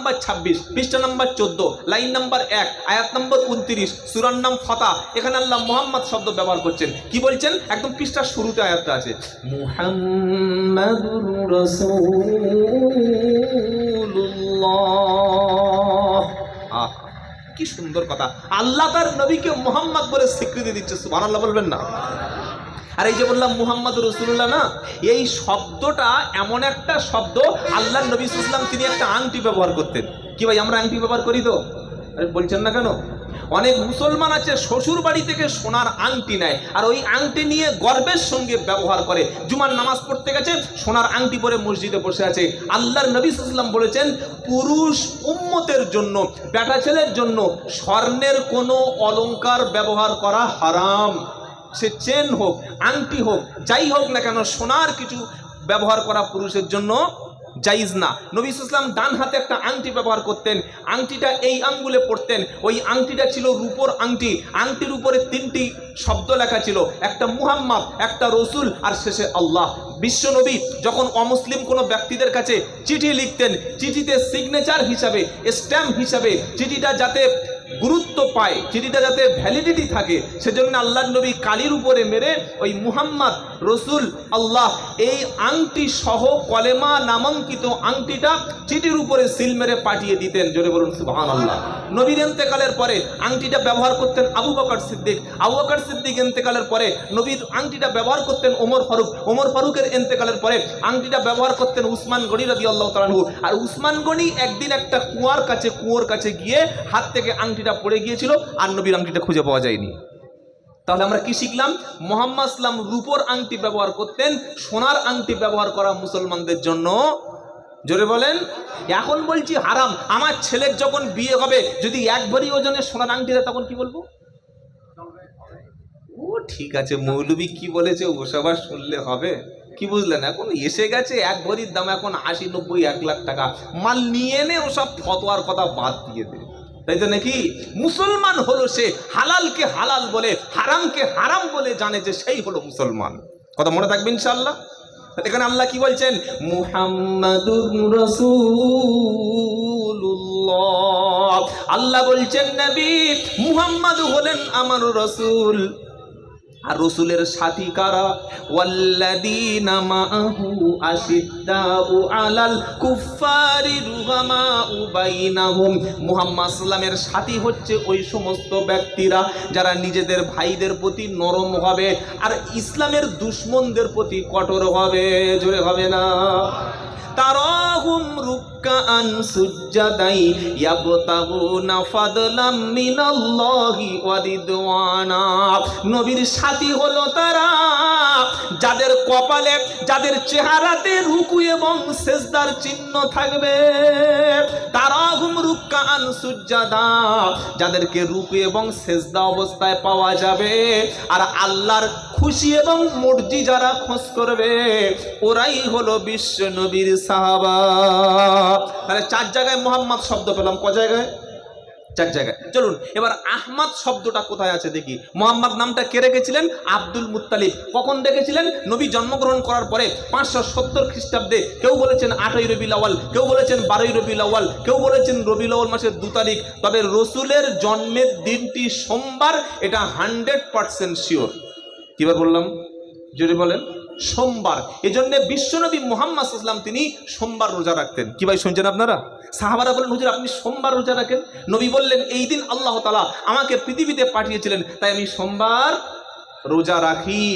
Number 26, পৃষ্ঠা number 14, line number 1, আয়াত নম্বর 29, সূরার নাম ফাতা। এখানে আল্লাহ মুহাম্মদ শব্দ ব্যবহার করছেন। কি বলছেন? একদম পৃষ্ঠার শুরুতে আয়াতটা আছে, মুহাম্মাদুর রাসূলুল্লাহ। কি সুন্দর কথা, আল্লাহ তার নবীকে মুহাম্মদ বলে স্বীকৃতি দিচ্ছে। সুবহানাল্লাহ বলবেন না? আর এই যে বললাম মুহাম্মাদুর রাসূলুল্লাহ না, এই শব্দটা এমন একটা শব্দ, আল্লাহর নবী সাল্লাল্লাহু আলাইহি ওয়াসাল্লাম তিনি একটা আংটি ব্যবহার করতেন। কি ভাই, আমরা আংটি ব্যবহার করি তো? আরে বলছেন না কেন? অনেক মুসলমান আছে শ্বশুর বাড়ি থেকে সোনার আংটি নেয়, আর ওই আংটি নিয়ে গর্বের সঙ্গে ব্যবহার করে। জুমার নামাজ পড়তে গেছে, সোনার আংটি পরে মসজিদে বসে আছে। আল্লাহর নবী সাল্লাল্লাহু আলাইহি ওয়াসাল্লাম বলেছেন, পুরুষ উম্মতের জন্য, বেটা ছেলের জন্য স্বর্ণের কোনো অলংকার ব্যবহার করা হারাম। সে চেন হোক, আংটি হোক, যাই হোক না কেন, সোনার কিছু ব্যবহার করা পুরুষের জন্য জায়েজ না। নবী সাল্লাল্লাহু আলাইহি ওয়াসাল্লাম ডান হাতে একটা আংটি ব্যবহার করতেন, আংটিটা এই আঙ্গুলে পড়তেন। ওই আংটিটা ছিল রূপোর আংটি। আংটির উপরে 3টি শব্দ লেখা ছিল, একটা মুহাম্মদ, একটা রসুল, আর শেষে আল্লাহ। বিশ্ব নবী যখন অমুসলিম কোনো ব্যক্তিদের কাছে চিঠি লিখতেন, চিঠিতে সিগনেচার হিসাবে, স্ট্যাম্প হিসাবে চিঠিটা যাতে গুরুত্ব পায়, চিঠিটা যাতে ভ্যালিডিটি থাকে, সেজন্য আল্লাহর নবী কালির উপরে মেরে ওই মুহাম্মদ, রসুল, আল্লাহ এই আংটি সহ কলেমা নামাঙ্কিত আংটিটা চিঠির উপরে সিল মেরে পাঠিয়ে দিতেন। জোরে বলুন সুবহানাল্লাহ। নবীর ইন্তেকালের পরে আংটিটা ব্যবহার করতেন আবু বকর সিদ্দিক। আবু বকর সিদ্দিক ইন্তেকালের পরে নবীর আংটিটা ব্যবহার করতেন ওমর ফারুক। ওমর ফারুকের ইন্তেকালের পরে আংটিটা ব্যবহার করতেন উসমান গনি রাদিয়াল্লাহু তাআলা আনহু। আর উসমান গনি একদিন একটা কুয়োর কাছে গিয়ে হাত থেকে আংটিটা পড়ে গিয়েছিল, আর নবীর আংটিটা খুঁজে পাওয়া যায়নি। তাহলে আমরা কি শিখলাম? মুহাম্মদ সাল্লাম রূপোর আংটি ব্যবহার করতেন, সোনার আংটি ব্যবহার করা মুসলমানদের জন্য, জোরে বলেন, এখন বলছি হারাম। আমার ছেলের যখন বিয়ে হবে, যদি 1 ভরি ওজনের সোনার আংটি দেয়, তখন কি বলবো? ও ঠিক আছে, মৌলবী কি বলেছে ওসব আর শুনলে হবে? কি বুঝলেন? এখন এসে গেছে 1 ভরির দাম এখন 80, 90, 1 লাখ টাকা। মাল নিয়ে এনে ওসব ফতোয়ার কথা বাদ দিয়ে দে, তাই তো নাকি? মুসলমান হলো সে হালালকে হালাল বলে, হারামকে হারাম বলে জানে, যে সেই হলো মুসলমান। কথা মনে থাকবে ইনশাআল্লাহ। এখানে আল্লাহ কি বলছেন? মুহাম্মাদুর রাসূলুল্লাহ। আল্লাহ বলছেন নবী মুহাম্মদ হলেন আমার রাসূল। আর রাসূলের সাথী কারা? ওয়াল্লাযীনা মাআহু আশিদ্দাউ আলাল কুফফারি রুহামাউ বাইনাহুম। মুহাম্মদ সাল্লামের সাথী হচ্ছে ওই সমস্ত ব্যক্তিরা যারা নিজেদের ভাইদের প্রতি নরম হবে, আর ইসলামের দুশমনদের প্রতি কঠোর হবে। জোরে হবে না? তারাহুম রুকআন সুজ্জাদাই ইয়াবতাগুনা ফাদলাম মিনাল্লাহি ওয়া রিদওয়ানা। নবীর সাথী হলো তারা যাদের কপালে, যাদের চেহারাতে রুকু এবং সিজদার চিহ্ন থাকবে। তারাহুম রুকআন সুজ্জাদা, যাদেরকে রুকু এবং সিজদা অবস্থায় পাওয়া যাবে। আর আল্লাহর খুশি এবং মর্জি যারা খোঁজ করবে, ওরাই হলো বিশ্ব নবীর সাহাবা। তাহলে 4 জায়গায় মুহাম্মদ শব্দ পেলাম। ক জায়গায়? 4 জায়গায়। চলুন এবার আহমদ শব্দটা কোথায় আছে দেখি। মুহাম্মদ নামটা কে রেখেছিলেন? Abdul Muttalib. কখন রেখেছিলেন? নবী জন্মগ্রহণ করার পরে 570 খ্রিস্টাব্দে। কেউ বলেছেন 8ই রবিউল আউয়াল, কেউ বলেছেন 12ই রবিউল আউয়াল, কেউ বলেছেন রবিউল আউয়াল মাসের 2 তারিখ। তবে রসুলের জন্মের দিনটি সোমবার, এটা 100% শিওর। কিবার বললাম? জোরে বলেন। সোমবার। এজন্য বিশ্বনবী মুহাম্মদ সাল্লাল্লাহু আলাইহি ওয়াসাল্লাম তিনি সোমবার রোজা রাখতেন। কি ভাই শুনছেন আপনারা? সাহাবারা বলেন, হুজুর আপনি সোমবার রোজা রাখেন? নবী বললেন, এই দিন আল্লাহ তাআলা আমাকে পৃথিবীতে পাঠিয়েছিলেন, তাই আমি সোমবার রোজা রাখি।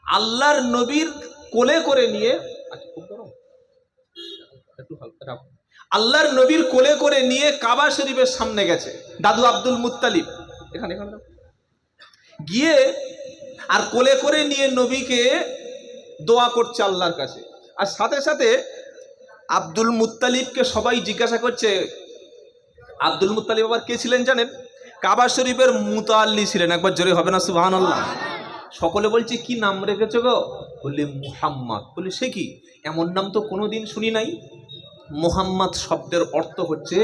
আল্লাহর নবীর কোলে করে নিয়ে, আল্লাহর নবীর কোলে করে নিয়ে কাবা শরীফের সামনে গেছে দাদু আব্দুল মুত্তালিব। এখানে গিয়ে আর কোলে করে নিয়ে নবীকে দোয়া করছে আল্লাহর কাছে। আর সাথে সাথে আব্দুল মুত্তালিবকে সবাই জিজ্ঞাসা করছে, আব্দুল মুত্তালিব আবার কে ছিলেন জানেন? কাবা শরীফের মুতাল্লি ছিলেন। একবার জোরে হবে না সুবহানাল্লাহ? সকলে বলছে, কি নাম রেখেছো গো? বললে মুহাম্মদ। বলে সে কি, এমন নাম তো কোনোদিন শুনি নাই। মুহাম্মদ শব্দের অর্থ হচ্ছে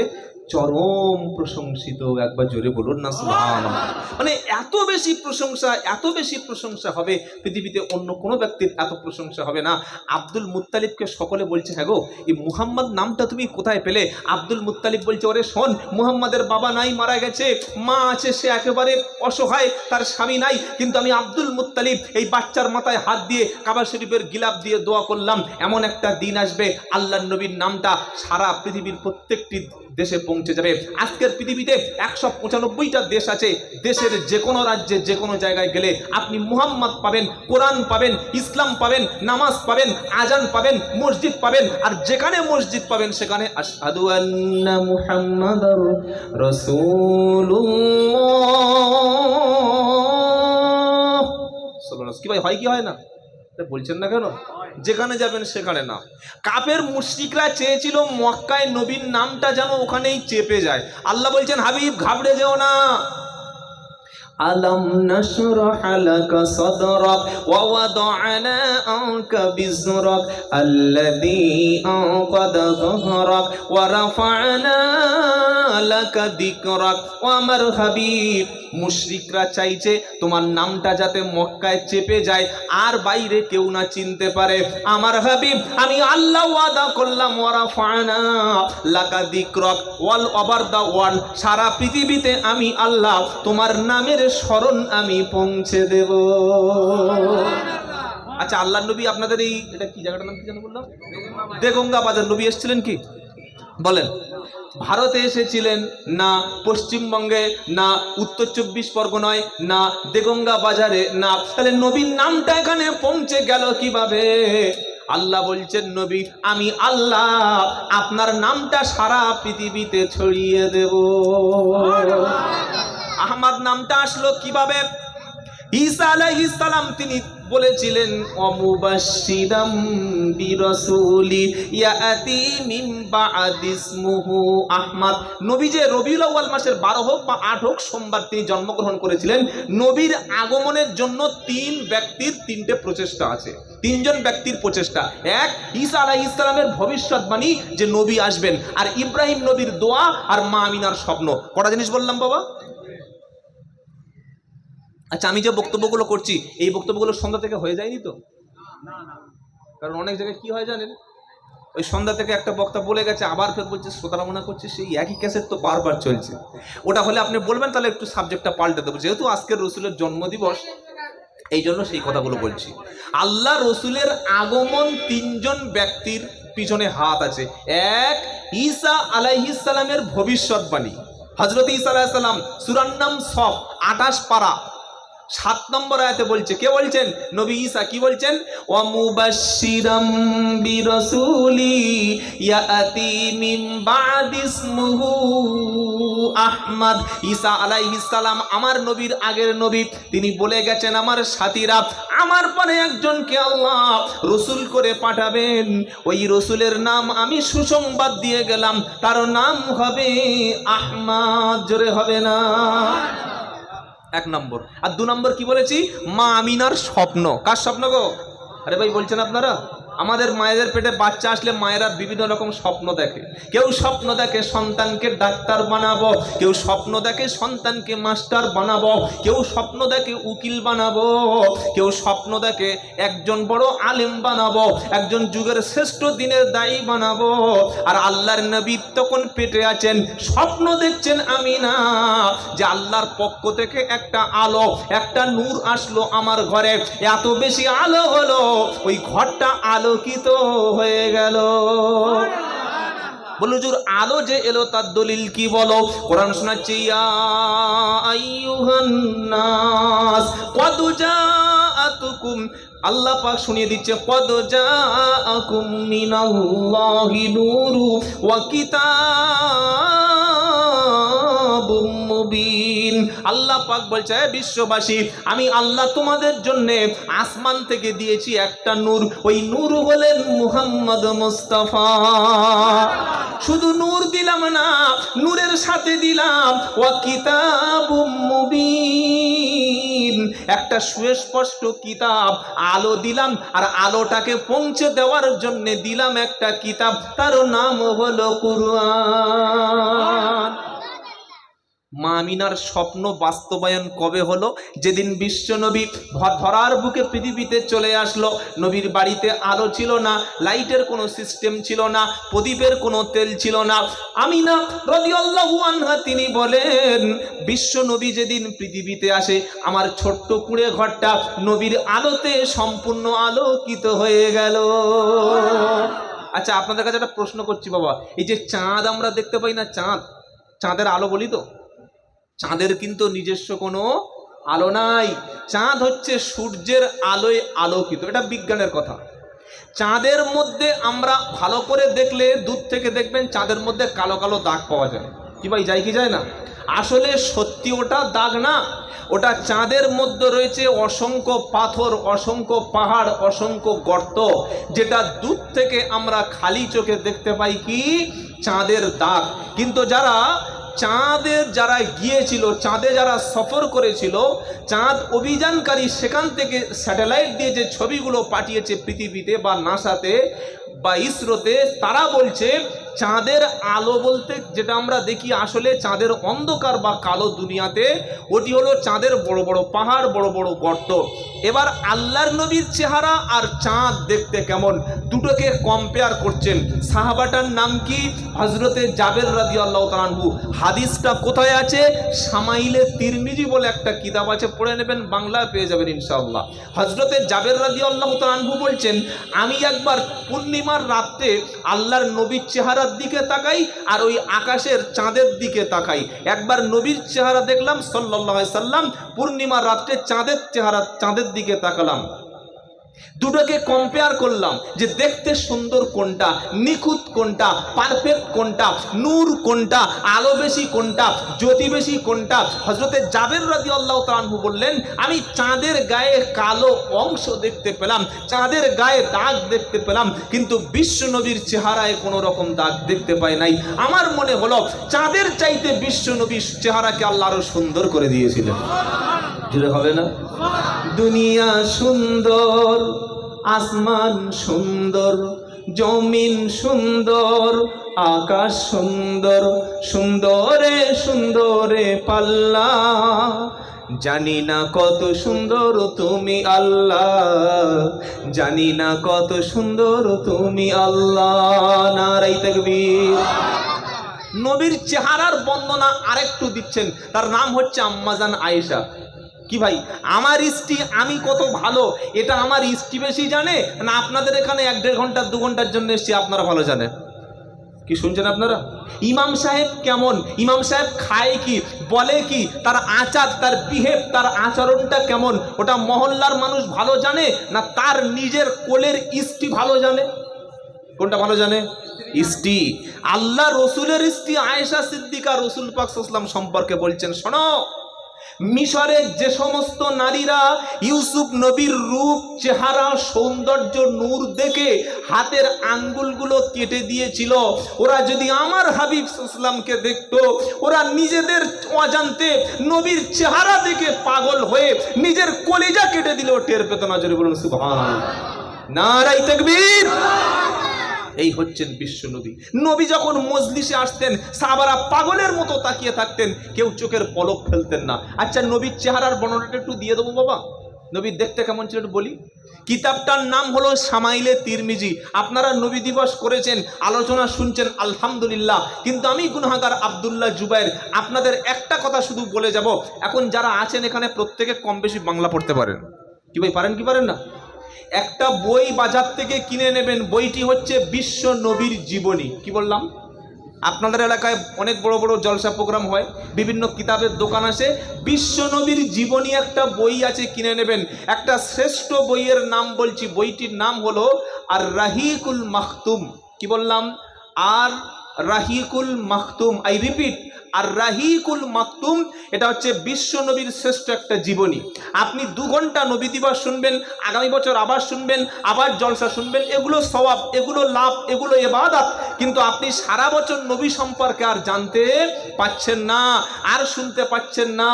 চরম প্রশংসিত। একবার জোরে বলুন না সুবহানাল্লাহ। মানে এত বেশি প্রশংসা হবে পৃথিবীতে অন্য কোনো ব্যক্তির এত প্রশংসা হবে না। আব্দুল মুত্তালিবকে সকলে বলছে, হ্যাঁ গো, এই মুহাম্মদ নামটা তুমি কোথায় পেলে? আব্দুল মুত্তালিব বলছে, ওরে শোন, মুহাম্মাদের বাবা নাই, মারা গেছে, মা আছে, সে একেবারে অসহায়, তার স্বামী নাই, কিন্তু আমি আব্দুল মুত্তালিব এই বাচ্চার মাথায় হাত দিয়ে কাবা শরীফের গিলাফ দিয়ে দোয়া করলাম, এমন একটা দিন আসবে আল্লাহর নবীর নামটা সারা পৃথিবীর প্রত্যেকটি দেশে পৌঁছে যাবে। আজকের পৃথিবীতে 195টা দেশ আছে, দেশের যে কোনো রাজ্যে যে কোনো জায়গায় গেলে আপনি মুহাম্মদ পাবেন, কোরআন পাবেন, ইসলাম পাবেন, নামাজ পাবেন, আজান পাবেন, মসজিদ পাবেন, আর যেখানে মসজিদ পাবেন সেখানে আশহাদু আন্না মুহাম্মাদার রাসূলুল্লাহ। কি ভাই, হয় কি হয় না? বলছেন না কেন? যেখানে যাবেন সেখানে না। কাফের মুশরিকরা চেয়েছিল মক্কায় নবীর নামটা যেন ওখানেই চেপে যায়। আল্লাহ বলছেন, হাবিব ঘাবড়ে যেও না। আলম নাশরাহ লাকা সাদরাক ওয়া ওয়াদা'না আনকা বিজরাক আল্লাযী আনকাদা যহরাক ওয়া রাফা'না লাকা যিকরাক। ও আমার হাবিব, মুশরিকরা চাইছে তোমার নামটা যাতে মক্কায় চেপে যায় আর বাইরে কেউ না চিনতে পারে। আমার হাবিব, আমি আল্লাহ ওয়াদা করলাম, ওয়া রাফা'না লাকা যিকরাক ওয়াল ওভার দা ওয়ার্ল্ড, সারা পৃথিবীতে আমি আল্লাহ তোমার নামের স্মরণ আমি পৌঁছে দেব। আচ্ছা, আল্লাহ নবী আপনাদের এই এটা কি জায়গাটার নাম কি জানো বললাম? দেগঙ্গা বাজার। নবী এসেছিলেন কি বলেন? ভারতে এসেছিলেন না, পশ্চিমবঙ্গে না, উত্তর 24 পরগনায় না, দেগঙ্গা বাজারে না, তাহলে নবীর নামটা এখানে পৌঁছে গেল কিভাবে? আল্লাহ বলছেন, নবী আমি আল্লাহ আপনার নামটা সারা পৃথিবীতে ছড়িয়ে দেব। আহমদ নামটা আসলো কিভাবে? ঈসা আলাইহিস সালাম তিনি বলেছিলেন, অমুবাশশিরাম বিরাসূলি ইয়াতি মিন বা'দি ইসমুহু আহমদ। নবী যে রবিউল আউয়াল মাসের 12 হোক বা 8 হোক সোমবার তিনি জন্মগ্রহণ করেছিলেন। নবীর আগমনের জন্য 3 ব্যক্তির 3টে প্রচেষ্টা আছে। 3 জন ব্যক্তির প্রচেষ্টা। এক, ঈসা আলাইহিস সালামের ভবিষ্যৎবাণী যে নবী আসবেন, আর ইব্রাহিম নবীর দোয়া, আর মা আমিনার স্বপ্ন। কটা জিনিস বললাম বাবা? আচ্ছা, আমি যে বক্তব্যগুলো করছি এই বক্তব্যগুলো সন্ধ্যা থেকে হয়ে যায়নি তো? কারণ অনেক জায়গায় কি হয় জানেন, ওই সন্ধ্যা থেকে একটা বক্তা বলে গেছে, আবার ফের বলছে, শ্রোতারা মনে করছে সেই একই ক্যাসেট তো বারবার চলছে। ওটা হলে আপনি বলবেন, তাহলে একটু সাবজেক্টটা পাল্টে দেবো। যেহেতু আজকের রসুলের জন্মদিবস, এই জন্য সেই কথাগুলো বলছি। আল্লাহ রসুলের আগমন 3 জন ব্যক্তির পিছনে হাত আছে। এক, ঈসা আলাইহিস সালামের ভবিষ্যৎবাণী। হযরত ঈসা আলাইহিস সালাম, সূরার নাম সফ, 28 পারা 7 নম্বর আয়াতে বলছে, কে বলছেন? নবী ঈসা। কি বলছেন? ওয়া মুবাশশিরাম বিরাসূলি ইয়াতি মিন বা'দি ইসমুহু আহমদ। ঈসা আলাইহিস সালাম আমার নবীর আগের নবী। তিনি বলে গেছেন, আমার সাথীরা, আমার পরে একজনকে আল্লাহ রসুল করে পাঠাবেন। ওই রসুলের নাম আমি সুসংবাদ দিয়ে গেলাম, তার নাম হবে আহমদ। জোরে হবে না? 1 নম্বর। আর 2 নম্বর কি বলেছি? মা আমিনার স্বপ্ন। কার স্বপ্ন গো? আরে ভাই বলছেন আপনারা? আমাদের মায়েদের পেটে বাচ্চা আসলে মায়েরা বিভিন্ন রকম স্বপ্ন দেখে। কেউ স্বপ্ন দেখে সন্তানকে ডাক্তার বানাবো, কেউ স্বপ্ন দেখে সন্তানকে মাস্টার বানাবো, কেউ স্বপ্ন দেখে উকিল বানাবো, কেউ স্বপ্ন দেখে একজন বড় আলেম বানাবো, একজন যুগের শ্রেষ্ঠ দিনের দায়ী বানাবো। আর আল্লাহর নবী তখন পেটে আছেন, স্বপ্ন দেখছেন আমিনা যে আল্লাহর পক্ষ থেকে একটা আলো, একটা নূর আসলো আমার ঘরে। এত বেশি আলো হলো ওই ঘরটা আলোকিত হয়ে গেল। বলো হুজুর, আলো যে এলো তার দলিল কি বলো? কোরআন শোনাচ্ছে, ইয়া আইয়ুহান নাস ক্বাদ জাআতুকুম, আল্লাহ পাক শুনিয়ে দিচ্ছে, ক্বাদ জাআকুম মিনাল্লাহি নূরু ওয়া কিতাবুম মুবিন। আল্লাহ পাক বলছে, হে বিশ্ববাসী, আমি আল্লাহ তোমাদের জন্য আসমান থেকে দিয়েছি একটা নূর। ওই নূর হলেন মুহাম্মদ মুস্তাফা। শুধু নূর দিলাম না, নূরের সাথে দিলাম ওয়া কিতাবুম মুবিন, একটা সুস্পষ্ট কিতাব, আলো দিলাম। আর আলোটাকে পৌঁছে দেওয়ার জন্য দিলাম একটা কিতাব, তার নাম হলো কুরআন। মা আমিনার স্বপ্ন বাস্তবায়ন কবে হলো? যেদিন বিশ্বনবী ধরার বুকে পৃথিবীতে চলে আসলো। নবীর বাড়িতে আলো ছিল না, লাইটের কোনো সিস্টেম ছিল না, প্রদীপের কোনো তেল ছিল না। আমিনা রাদিয়াল্লাহু আনহা তিনি বলেন, বিশ্বনবী যেদিন পৃথিবীতে আসে আমার ছোট্ট কুঁড়ে ঘরটা নবীর আলোতে সম্পূর্ণ আলোকিত হয়ে গেল। আচ্ছা, আপনাদের কাছে একটা প্রশ্ন করছি বাবা, এই যে চাঁদ আমরা দেখতে পাই না, চাঁদের আলো বলি তো, চাঁদের কিন্তু নিজস্ব কোনো আলো নাই। চাঁদ হচ্ছে সূর্যের আলোয় আলোকিত, এটা বিজ্ঞানের কথা। চাঁদের মধ্যে আমরা ভালো করে দেখলে, দূর থেকে দেখবেন চাঁদের মধ্যে কালো কালো দাগ পাওয়া যায়। কি ভাই, যায় কি যায় না? আসলে সত্যি ওটা দাগ না, ওটা চাঁদের মধ্যে রয়েছে অসংখ্য পাথর, অসংখ্য পাহাড়, অসংখ্য গর্ত, যেটা দূর থেকে আমরা খালি চোখে দেখতে পাই কি চাঁদের দাগ। কিন্তু যারা গিয়েছিল, চাঁদে যারা সফর করেছিল, চাঁদ অভিযানকারী, সেখান থেকে স্যাটেলাইট দিয়ে যে ছবিগুলো পাঠিয়েছে পৃথিবীতে বা নাসাতে বা ইসরোতে, তারা বলছে চাঁদের আলো বলতে যেটা আমরা দেখি, আসলে চাঁদের অন্ধকার বা কালো দুনিয়াতে ওটি হলো চাঁদের বড় বড় পাহাড়, বড় বড় গর্ত। এবার আল্লাহর নবীর চেহারা আর চাঁদ দেখতে কেমন, দুটোকে কম্পেয়ার করছেন। সাহাবাটার নাম কি? হযরতে জাবের রাদিয়াল্লাহু তাআলা আনহু। হাদিসটা কোথায় আছে? শামাইলে তিরমিজি বলে একটা কিতাব আছে, পড়ে নেবেন, বাংলায় পেয়ে যাবেন ইনশাআল্লাহ। হযরতে জাবের রাদিয়াল্লাহু তাআলা আনহু বলছেন, আমি একবার পূর্ণিমার রাতে আল্লাহর নবীর চেহারার দিকে তাকাই আর ওই আকাশের চাঁদের দিকে তাকাই। একবার নবীর চেহারা দেখলাম সাল্লাল্লাহু আলাইহি সাল্লাম, পূর্ণিমার রাতে চাঁদের দিকে তাকালাম। দুটোকে কম্পেয়ার করলাম যে দেখতে সুন্দর কোনটা, নিখুঁত কোনটা, পারফেক্ট কোনটা, নূর কোনটা, আলো বেশি কোনটা, জ্যোতি বেশি কোনটা। হযরতে জাবের রাদিয়াল্লাহু তাআলা আনহু বললেন, আমি চাঁদের গায়ে কালো অংশ দেখতে পেলাম, চাঁদের গায়ে দাগ দেখতে পেলাম, কিন্তু বিশ্বনবীর চেহারায় কোনো রকম দাগ দেখতে পাই নাই। আমার মনে হলো চাঁদের চাইতে বিশ্বনবীর চেহারাকে আল্লাহ আরো সুন্দর করে দিয়েছিলেন। জুড়ে হবে না? দুনিয়া সুন্দর, আসমান সুন্দর, জমিন সুন্দর, আকাশ সুন্দর, সুন্দরে সুন্দরে পাল্লা, জানি না কত সুন্দর তুমি আল্লাহ, জানি না কত সুন্দর তুমি আল্লাহ। নারায়ে তাকবীর। নবীর চেহারার বর্ণনা আরেকটু দিচ্ছেন, তার নাম হচ্ছে আম্মাজান আয়েশা। কি ভাই, আমার স্ত্রী আমি কত ভালো এটা আমার স্ত্রী বেশি জানে না আপনাদের এখানে 1-1.5 ঘন্টা 2 ঘন্টার জন্য এসেছি আপনারা ভালো জানেন? কি শুনছেন আপনারা? ইমাম সাহেব কেমন, ইমাম সাহেব খায় কি, বলে কি, তার আচার, তার বিহেভ, তার আচরণটা কেমন, ওটা মহল্লার মানুষ ভালো জানে না তার নিজের কোলের স্ত্রী ভালো জানে? কোনটা ভালো জানে? স্ত্রী। আল্লাহ রসুলের স্ত্রী আয়েশা সিদ্দিকা রসুল পাক সাল্লাল্লাহু আলাইহি ওয়াসাল্লাম সম্পর্কে বলছেন, শোনো, মিশরের যে সমস্ত নারীরা ইউসুফ নবীর রূপ, চেহারা, সৌন্দর্য, নূর দেখে হাতের আঙ্গুলগুলো কেটে দিয়েছিল, ওরা যদি আমার হাবিব সাল্লাল্লাহু আলাইহি ওয়াসাল্লামকে দেখতো, ওরা নিজেদের অজান্তে নবীর চেহারা দেখে পাগল হয়ে নিজের কলিজা কেটে দিলেও টের পেত না। জোরে বলুন সুবহানাল্লাহ। নারায়ে তাকবীর। এই হচ্ছেন বিশ্বনবী। নবী যখন মজলিসে আসতেন সাহাবারা পাগলের মতো তাকিয়ে থাকতেন, কেউ চোখের পলক ফেলতেন না। আচ্ছা, নবীর চেহারার বর্ণনাটা একটু দিয়ে দেবো বাবা। নবী দেখতে কেমন ছিল একটু বলি। কিতাবটার নাম হলো শামাইলে তিরমিজি। আপনারা নবী দিবস করেছেন, আলোচনা শুনছেন, আলহামদুলিল্লাহ। কিন্তু আমি গুনাহগার আব্দুল্লাহ জুবায়ের আপনাদের একটা কথা শুধু বলে যাব, এখন যারা আছেন এখানে প্রত্যেকে কম বেশি বাংলা পড়তে পারেন। কি ভাই, পারেন কি পারেন না? একটা বই বাজার থেকে কিনে নেবেন, বইটি হচ্ছে বিশ্ব নবীর জীবনী। কি বললাম? আপনাদের এলাকায় অনেক বড় বড় জলসা প্রোগ্রাম হয়, বিভিন্ন কিতাবের দোকান আছে, বিশ্ব নবীর জীবনী একটা বই আছে, কিনে নেবেন। একটা শ্রেষ্ঠ বইয়ের নাম বলছি, বইটির নাম হলো আর রাহিকুল মাখতুম। কি বললাম? আর রাহিকুল মাখতুম। আই রিপিট, আর রাহিকুল মাকতুম। এটা হচ্ছে বিশ্ব নবীর শ্রেষ্ঠ একটা জীবনী। আপনি 2 ঘন্টা নবী দিবস শুনবেন, আগামী বছর আবার শুনবেন, আবার জলসা শুনবেন, এগুলো সওয়াব, এগুলো লাভ, এগুলো ইবাদত। কিন্তু আপনি সারা বছর নবী সম্পর্কে আর জানতে পাচ্ছেন না, আর শুনতে পাচ্ছেন না।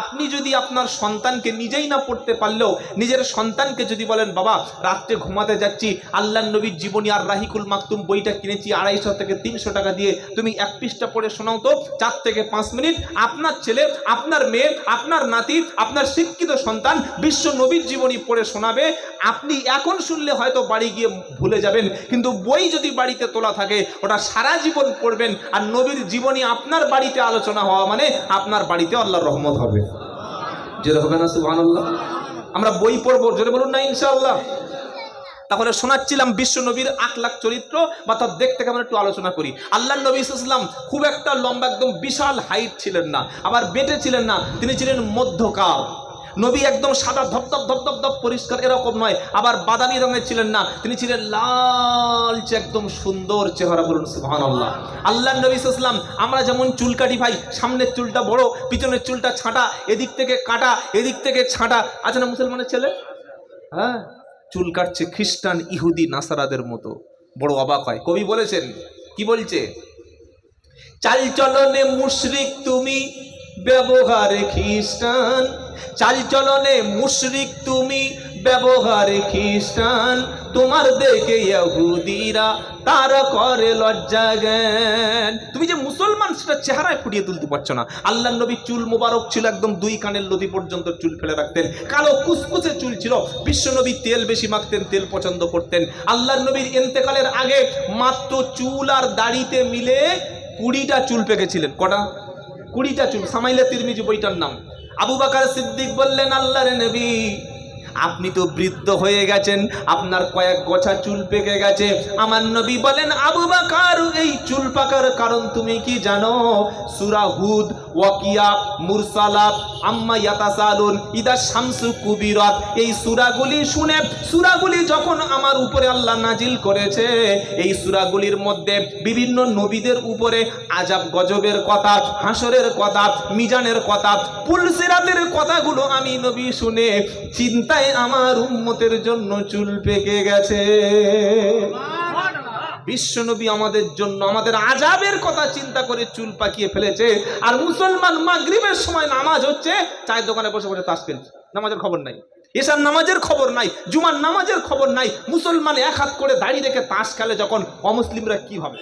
আপনি যদি আপনার সন্তানকে নিজেই না পড়তে পারলেও নিজের সন্তানকে যদি বলেন, বাবা রাত্রে ঘুমাতে যাচ্ছি, আল্লাহর নবীর জীবনী আর রাহিকুল মাকতুম বইটা কিনেছি 250 থেকে 300 টাকা দিয়ে, তুমি 1 পৃষ্ঠা পড়ে শোনাও তো, 4 থেকে 5 মিনিট আপনার ছেলে, আপনার মেয়ে, আপনার নাতি, আপনার শিক্ষিত সন্তান বিশ্ব নবীর জীবনী পড়ে শোনাবে। আপনি এখন শুনলে হয়তো বাড়ি গিয়ে ভুলে যাবেন, কিন্তু বই যদি বাড়িতে তোলা থাকে ওটা সারা জীবন পড়বেন। আর নবীর জীবনী আপনার বাড়িতে আলোচনা হওয়া মানে আপনার বাড়িতে আল্লাহর রহমত হবে। জোরে হবে না সুবহানাল্লাহ? আমরা বই পড়বো, জোরে বলুন না ইনশাআল্লাহ। তাহলে শোনাচ্ছিলাম বিশ্ব নবীর আখলাক চরিত্র বা তার দিক থেকে আমরা একটু আলোচনা করি। আল্লাহ নবী সাল্লাল্লাহু আলাইহি ওয়াসাল্লাম খুব একটা লম্বা, একদম বিশাল হাইট ছিলেন না, আবার বেটে ছিলেন না, তিনি ছিলেন মধ্যকার। নবী একদম সাদা ধপধপ ধপধপ ধপ পরিষ্কার এরকম নয়, আবার বাদামি রঙের ছিলেন না, তিনি ছিলেন লালচে একদম সুন্দর চেহারা। বলুন সুবহানাল্লাহ। আল্লাহ নবী সাল্লাল্লাহু আলাইহি ওয়াসাল্লাম আমরা যেমন চুল কাটি ভাই, সামনের চুলটা বড়, পিছনের চুলটা ছাঁটা, এদিক থেকে কাটা, এদিক থেকে ছাঁটা। আছে না মুসলমানের ছেলে? হ্যাঁ, চুল কাটছে খ্রিস্টান, ইহুদি, নাসারাদের মতো। বড় অবাক হয়। কবি বলেছেন, কি বলছে? চাল চলনে মুশরিক তুমি, ব্যবহারে খ্রিস্টান। চাল চলনে মুশরিক তুমি, ব্যবহারে খ্রিস্টান। তোমার দেখে ইহুদিরা তারা করে লজ্জা জ্ঞান। তুমি যে মুসলমান সেটা চেহারায় ফুটিয়ে তুলতে পারছো না। আল্লাহ নবী চুল মোবারক ছিল একদম 2 কানের লতি পর্যন্ত চুল ফেলে রাখতেন, কালো কুচকুচে চুল ছিল। বিশ্ব নবী তেল বেশি মাখতেন, তেল পছন্দ করতেন। আল্লাহ নবীর ইন্তেকালের আগে মাত্র চুল আর দাড়িতে মিলে 20টা চুল পেকেছিলেন। কটা? 20টা চুল। সামাইলে তিরমিজি বইটার নাম। আবু বকর সিদ্দিক বললেন, আল্লাহর নবী আপনি তো বৃদ্ধ হয়ে গেছেন, আপনার কয়েক গোছা চুল পেকে গেছে। আমার নবী বলেন, আবু বকর এই চুল পাকার কারণ তুমি কি জানো? সূরা হুদ, ওয়াকিয়া, মুরসালাত, আম্মা ইয়াতাসালুন, ইদা শামসু কুবিরাত, এই সূরাগুলি শুনে, সূরাগুলি যখন আমার উপরে আল্লাহ নাজিল করেছে, এই সূরাগুলির মধ্যে বিভিন্ন নবীদের উপরে আযাব গজবের কথা, হাসরের কথা, মিজানের কথা, পুলসিরাতের কথাগুলো আমি নবী শুনে চিন্তায় আমার উম্মতের জন্য চুল পেকে গেছে। বিশ্বনবী আমাদের জন্য আমাদের আযাবের কথা চিন্তা করে চুল পাকিয়ে ফেলেছে। আর মুসলমান মাগরিবের সময় নামাজ হচ্ছে, চায়ের দোকানে বসে বসে তাস খেলছে, নামাজের খবর নাই, এশার নামাজের খবর নাই, জুমার নামাজের খবর নাই। মুসলমান এক হাত করে দাঁড়িয়ে রেখে তাস খেলে যখন, অমুসলিমরা কি ভাবে?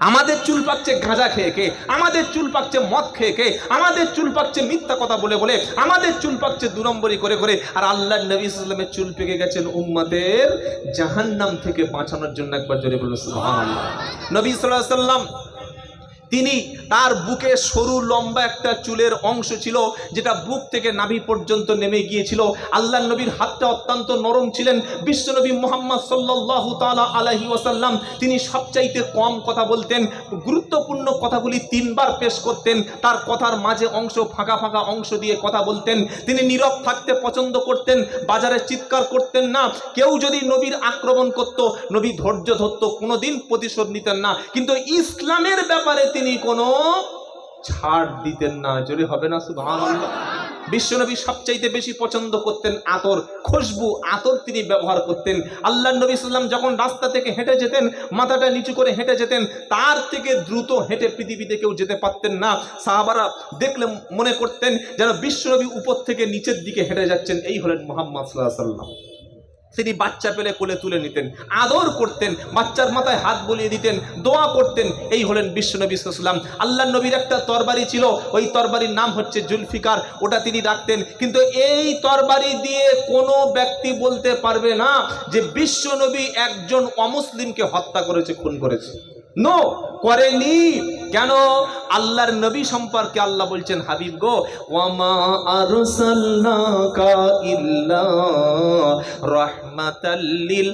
আমাদের চুল পাকছে গাঁজা খেয়ে খেয়ে, আমাদের চুল পাকছে মদ খেয়ে খেয়ে, আমাদের চুল পাকছে মিথ্যা কথা বলে বলে, আমাদের চুল পাকছে 2 নম্বরই করে করে। আর আল্লাহর নবী সাল্লাল্লাহু আলাইহি ওয়াসাল্লামের চুল পেকে গেছেন উম্মতের জাহান্নাম থেকে বাঁচানোর জন্য। একবার জোরে বলুন সুবহানাল্লাহ। নবী সাল্লাল্লাহু আলাইহি ওয়াসাল্লাম তিনি, তার বুকে সরু লম্বা একটা চুলের অংশ ছিল যেটা বুক থেকে নাভি পর্যন্ত নেমে গিয়েছিল। আল্লাহ নবীর হাতটা অত্যন্ত নরম ছিলেন। বিশ্বনবী মুহাম্মদ সাল্লাল্লাহু তাআলা আলাইহি ওয়াসাল্লাম তিনি সবচাইতে কম কথা বলতেন, গুরুত্বপূর্ণ কথাগুলি 3 বার পেশ করতেন। তার কথার মাঝে অংশ ফাঁকা ফাঁকা অংশ দিয়ে কথা বলতেন। তিনি নীরব থাকতে পছন্দ করতেন, বাজারে চিৎকার করতেন না। কেউ যদি নবীর আক্রমণ করত, নবী ধৈর্য ধরত, কোনোদিন প্রতিশোধ নিতেন না। কিন্তু ইসলামের ব্যাপারে তিনি কোনো ছাড় দিতেন না। জোরে হবে না সুবহানাল্লাহ। বিশ্বনবী সবচাইতে বেশি পছন্দ করতেন আতর, খুশবু, আতর তিনি ব্যবহার করতেন। আল্লাহ নবী সাল্লাম যখন রাস্তা থেকে হেঁটে যেতেন, মাথাটা নিচু করে হেঁটে যেতেন, তার থেকে দ্রুত হেঁটে পৃথিবীতে কেউ যেতে পারতেন না। সাহাবারা দেখলে মনে করতেন যেন বিশ্বনবী উপর থেকে নিচের দিকে হেঁটে যাচ্ছেন। এই হলেন মুহাম্মদ সাল্লাল্লাহু আলাইহি ওয়াসাল্লাম। তিনি বাচ্চা পেলে কোলে তুলে নিতেন, আদর করতেন, বাচ্চার মাথায় হাত বুলিয়ে দিতেন, দোয়া করতেন। এই হলেন বিশ্বনবী সাল্লাল্লাহু আলাইহি ওয়াসাল্লাম। আল্লাহ নবীর একটা তরবারি ছিল, ওই তরবারির নাম হচ্ছে জুলফিকার, ওটা তিনি রাখতেন। কিন্তু এই তরবারি দিয়ে কোনো ব্যক্তি বলতে পারবে না যে বিশ্বনবী একজন অমুসলিমকে হত্যা করেছে, খুন করেছে। নো, করেনি। কেন? আল্লাহর নবী সম্পর্কে আল্লাহ বলছেন, হাবিব গো, ওয়ামা আরসালনাকা ইল্লা রাহমাতাল লিল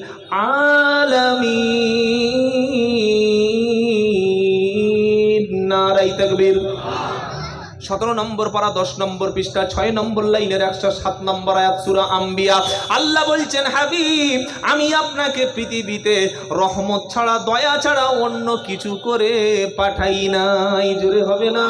আলামিন। নারায়ে তাকবীর। 17 নম্বর পারা 10 নম্বর পৃষ্ঠা 6 নম্বর লাইনের 107 নম্বর আয়াত সূরা আম্বিয়া। আল্লাহ বলছেন, হাবিব আমি আপনাকে পৃথিবীতে রহমত ছাড়া, দয়া ছাড়া অন্য কিছু করে পাঠাই নাই। জোরে হবে না?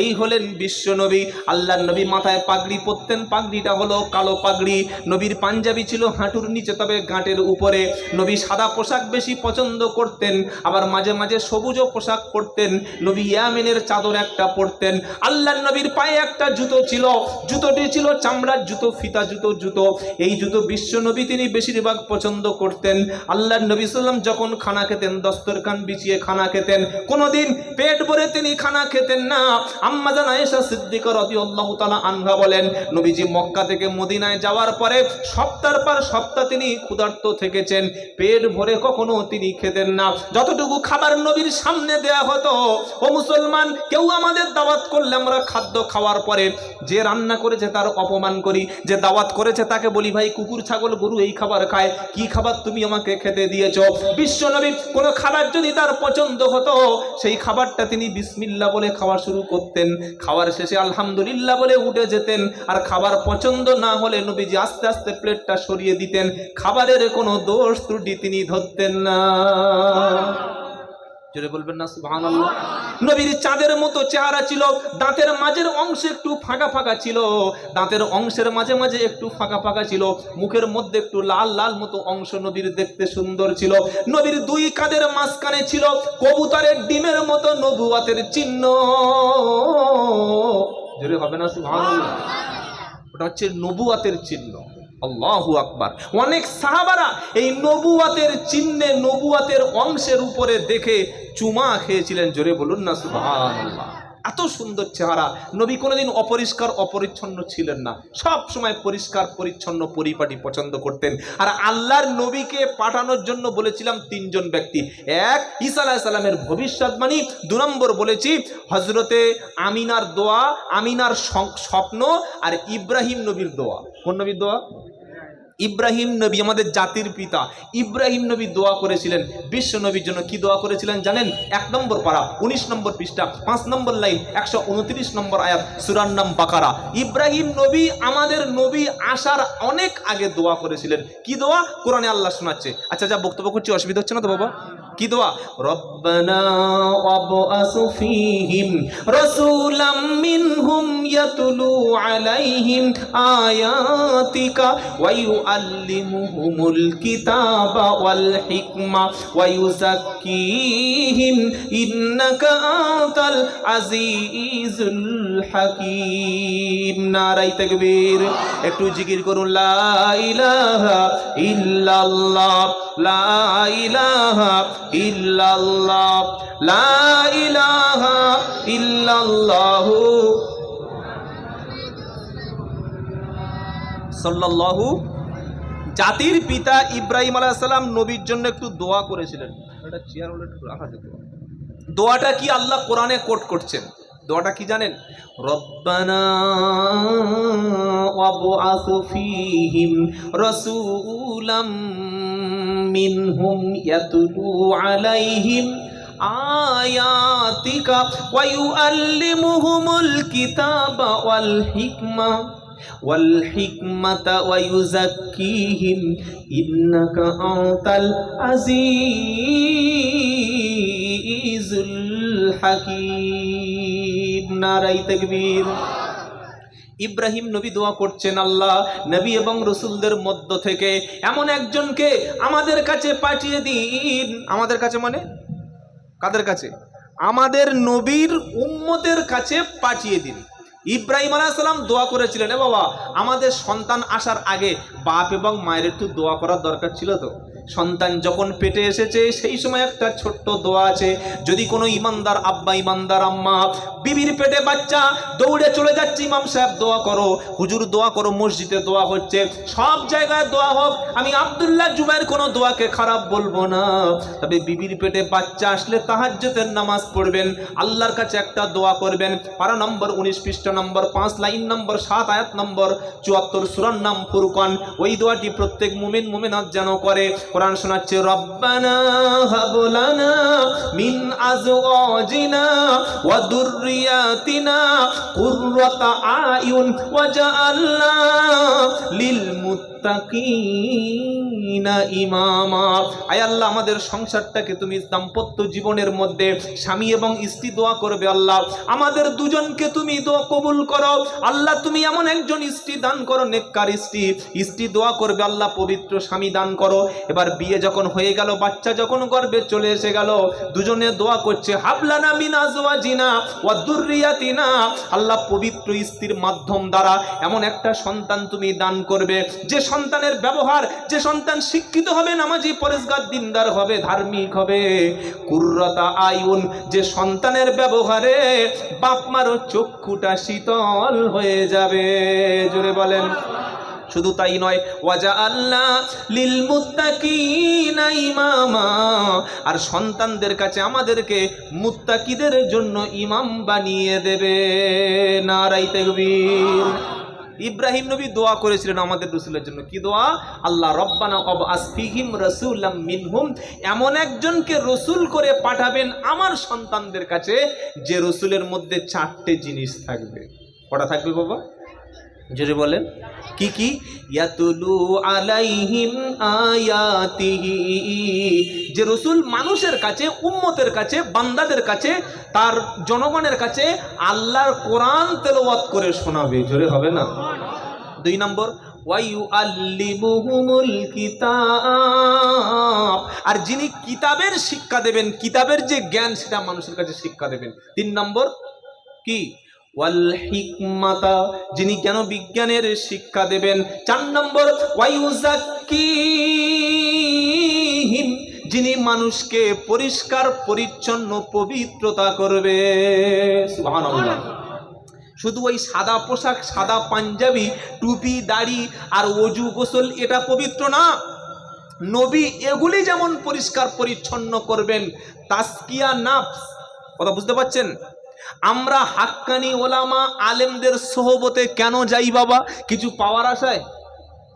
এই হলেন বিশ্ব নবী। আল্লাহর নবী মাথায় পাগড়ি পরতেন, পাগড়িটা হলো কালো পাগড়ি। নবীর পাঞ্জাবি ছিল হাঁটুর নিচে, তবে গাঁটের উপরে। নবী সাদা পোশাক বেশি পছন্দ করতেন, আবার মাঝে মাঝে সবুজ পোশাক পরতেন। নবী ইয়ামেনের চাদর একটা পরতেন। আল্লাহর নবীর পায়ে একটা জুতো ছিল, জুতোটি ছিল চামড়ার জুতো, ফিতা জুতো। এই জুতো বিশ্ব নবী তিনি বেশিরভাগ পছন্দ করতেন। আল্লাহর নবী সাল্লাম যখন খানা খেতেন, দস্তরখান বিছিয়ে খানা খেতেন, কোনোদিন পেট ভরে তিনি খানা খেতেন না। আম্মা জান আয়েশা সিদ্দিকা রাদিয়াল্লাহু তাআলা আনহা বলেন, নবীজি মক্কা থেকে মদিনায় যাওয়ার পরে সপ্তাহের পর সপ্তাহ তিনি ক্ষুধার্ত থেকেছেন, পেট ভরে কখনো তিনি খেতেন না। যতটুকু খাবার নবীর সামনে দেয়া হতো, ও মুসলমান, কেউ আমাদের দাওয়াত করলে আমরা খাদ্য খাওয়ার পরে যে রান্না করেছে তার অপমান করি, যে দাওয়াত করেছে তাকে বলি, ভাই কুকুর ছাগল গরু এই খাবার খায়, কি খাবার তুমি আমাকে খেতে দিয়েছ? বিশ্ব নবী কোনো খাবার যদি তার পছন্দ হতো, সেই খাবারটা তিনি বিসমিল্লাহ বলে খাওয়া শুরু করতেন, খাওয়ার শেষে আলহামদুলিল্লাহ বলে উঠে যেতেন। আর খাবার পছন্দ না হলে নবীজি আস্তে আস্তে প্লেটটা সরিয়ে দিতেন, খাবারের কোনো দোষ ত্রুটি তিনি ধরতেন না। জোরে বলবেন না সুবহানাল্লাহ। নবীর চাঁদের মতো চেহারা ছিল, দাঁতের মাঝের অংশ একটু ফাঁকা ফাঁকা ছিল, দাঁতের অংশের মাঝে মাঝে একটু ফাঁকা ফাঁকা ছিল, মুখের মধ্যে একটু লাল লাল মতো অংশ, নবীর দেখতে সুন্দর ছিল। নবীর দুই কাঁধের মাঝখানে ছিল কবুতরের ডিমের মতো নবুয়াতের চিহ্ন। জোরে হবে না সুবহানাল্লাহ। ওটা হচ্ছে নবুয়াতের চিহ্ন। আল্লাহু আকবার। অনেক সাহাবারা এই নবুয়াতের চিহ্নে, নবুয়াতের অংশের উপরে দেখে চুমা খেয়েছিলেন। জোরে বলুন না সুবহানাল্লাহ। এত সুন্দর চেহারা। নবী কোনোদিন অপরিষ্কার অপরিচ্ছন্ন ছিলেন না, সব সময় পরিষ্কার পরিচ্ছন্ন পরিপাটি পছন্দ করতেন। আর আল্লাহর নবীকে পাঠানোর জন্য বলেছিলাম তিনজন ব্যক্তি। এক, ঈসা আলাইহিস সালামের ভবিষ্যৎবাণী। 2 নম্বর বলেছি হযরতে আমিনার দোয়া, আমিনার স্বপ্ন। আর ইব্রাহিম নবীর দোয়া। কোন নবীর দোয়া? ইব্রাহিম নবী, আমাদের জাতির পিতা ইব্রাহিম নবী দোয়া করেছিলেন। বিশ্ব নবীর জন্য কি দোয়া করেছিলেন জানেন? 1 নম্বর পারা, 19 নম্বর পৃষ্ঠা, 5 নম্বর লাইন, 129 নম্বর আয়াত, সূরার নাম বাকারা। ইব্রাহিম নবী আমাদের নবী আসার অনেক আগে দোয়া করেছিলেন। কি দোয়া? কোরআনে আল্লাহ শোনাচ্ছে। আচ্ছা, যা বক্তব্য করছি অসুবিধা হচ্ছে না তো বাবা? কি দোয়া? রব্বানা ওয়াবআস ফীহিম রাসূলাম মিনহুম ইয়াতলু আলাইহিম আয়াতিকা ওয়া ইউআল্লিমুহুমুল কিতাবা ওয়াল হিকমা ওয়া ইউযাক্কিহিম ইন্নাকা আনতাল আজিজুল হাকীম। নারায়ে তাকবীর। একটু জিকির করুন, লা ইলাহা ইল্লাল্লাহ, লা ইলাহা ইল্লাল্লাহ, লা ইলাহা ইল্লাল্লাহ সাল্লাল্লাহু। জাতির পিতা ইব্রাহিম আলাইহিস সালাম নবীর জন্য একটু দোয়া করেছিলেন। এটা চেয়ার হলে একটু রাখা যেত। দোয়াটা কি আল্লাহ কোরআনে কোট করছেন? দোয়াটা কি জানেন? রব্বানা ওয়াবআস ফীহিম রাসূলাম মিনহুম ইয়াতলু আলাইহিম আয়াতিকা ওয়া ইউআল্লিমুহুমুল কিতাবা ওয়াল হিকমাতা ওয়া ইউযাক্কিহিম ইন্নাকা আনতাল আজিজুল হাকীম। নারায়ে তাকবীর। ইব্রাহিম নবী দোয়া করছেন, আল্লাহ নবী এবং রসুলদের মধ্য থেকে এমন একজনকে আমাদের কাছে পাঠিয়ে দিন। আমাদের কাছে মানে কাদের কাছে? আমাদের নবীর উম্মতের কাছে পাঠিয়ে দিন। ইব্রাহিম আলাইহিস সালাম দোয়া করেছিলেন, এ বাবা, আমাদের সন্তান আসার আগে বাপ এবং মায়ের একটু দোয়া করার দরকার ছিল তো। সন্তান যখন পেটে এসেছে সেই সময় একটা ছোট্ট দোয়া আছে। যদি কোনো ইমানদার আব্বা, ইমানদার আম্মা, বিবির পেটে বাচ্চা, দৌড়ে চলে যাচ্ছে, ইমাম সাহেব দোয়া করো, হুজুর দোয়া করো, মসজিদে দোয়া হচ্ছে, সব জায়গায় দোয়া হোক, আমি আব্দুল্লাহ জুবাইর কোনো দোয়াকে খারাপ বলবো না। তবে বিবির পেটে বাচ্চা আসলে তাহাজ্জুদের নামাজ পড়বেন, আল্লাহর কাছে একটা দোয়া করবেন। পারা নম্বর 19 পৃষ্ঠা নম্বর 5 লাইন নম্বর 7 আয়াত নম্বর 74, সূরার নাম ফুরকান। ওই দোয়াটি প্রত্যেক মুমিন মুমিনাত যেন করে। কোরআন শোনাচ্ছে, রব্বানা হাব লানা মিন আজওয়াজিনা ওয়া যুররিয়াতিনা কুররাতা আয়ুন ওয়াজআলনা লিল লিলমুত্তাকিনা ইমামা। আয় আল্লাহ, আমাদের সংসারটাকে তুমি দাম্পত্য জীবনের মধ্যে স্বামী এবং স্ত্রী দোয়া করবে আল্লাহ, আমাদের দুজনকে তুমি দোয়া কবুল করো আল্লাহ। তুমি এমন একজন স্ত্রী দান করো, নেককার স্ত্রী। স্ত্রী দোয়া করবে আল্লাহ, পবিত্র স্বামী দান করো। এবার বিয়ে যখন হয়ে গেল, বাচ্চা যখন গর্ভে চলে এসে গেল, দুজনে দোয়া করছে হাবলানা মিন আজওয়াজিনা ওয়া যুররিয়াতিনা। আল্লাহ, পবিত্র স্ত্রীর মাধ্যম দ্বারা এমন একটা সন্তান তুমি দান করবে, যে সন্তানের ব্যবহার, যে সন্তান শিক্ষিত হবে, নামাজি, পরেজগার, দিনদার হবে, ধার্মিক হবে। কুররাতা আয়ুন, যে সন্তানের ব্যবহারে বাপ মারও চক্ষুটা শীতল হয়ে যাবে। জোরে বলেন। শুধু তাই নয়, ওয়াজআলনা লিলমুত্তাকিনা ইমামা, আর সন্তানদের কাছে আমাদেরকে মুত্তাকিদের জন্য ইমাম বানিয়ে দেবে। নারায়ে তাকবীর। ইব্রাহিম নবী দোয়া করেছিলেন আমাদের রাসূলের জন্য। কি দোয়া? আল্লাহ রব্বানা ওয়াবআস ফীহিম রাসূলাম মিনহুম, এমন একজনকে রসুল করে পাঠাবেন আমার সন্তানদের কাছে, যে রসুলের মধ্যে 4টে জিনিস থাকবে। কটা থাকবে বাবা? জোরে বলেন। কি কি? ইয়াতুলু আলাইহিম আয়াতিহি, যে রসুল মানুষের কাছে, উম্মতের কাছে, বান্দাদের কাছে, তার জনগণের কাছে আল্লাহর কোরআন তেলাওয়াত করে শোনাবে। জোরে হবে না? 2 নম্বর, ওয়ায়ুআল্লিমুহুমুল কিতাব, আর যিনি কিতাবের শিক্ষা দেবেন, কিতাবের যে জ্ঞান সেটা মানুষের কাছে শিক্ষা দেবেন। 3 নম্বর কি? ওয়াল হিকমাতা, যিনি জ্ঞান বিজ্ঞানের শিক্ষা দেবেন। 4 নম্বর, ওয়ায়ুযাক্কিহিম, যিনি মানুষকে পরিষ্কার পরিচ্ছন্ন পবিত্রতা করবে। সুবহানাল্লাহ। শুধু ওই সাদা পোশাক, সাদা পাঞ্জাবি, টুপি, দাড়ি আর ওযু গোসল এটা পবিত্র না। নবী এগুলি যেমন পরিষ্কার পরিচ্ছন্ন করবেন, তাজকিয়া নাফস, কথা বুঝতে পারছেন? আমরা হাক্কানি ওলামা আলেমদের সোহবতে কেন যাই বাবা? কিছু পাওয়ার আশায়?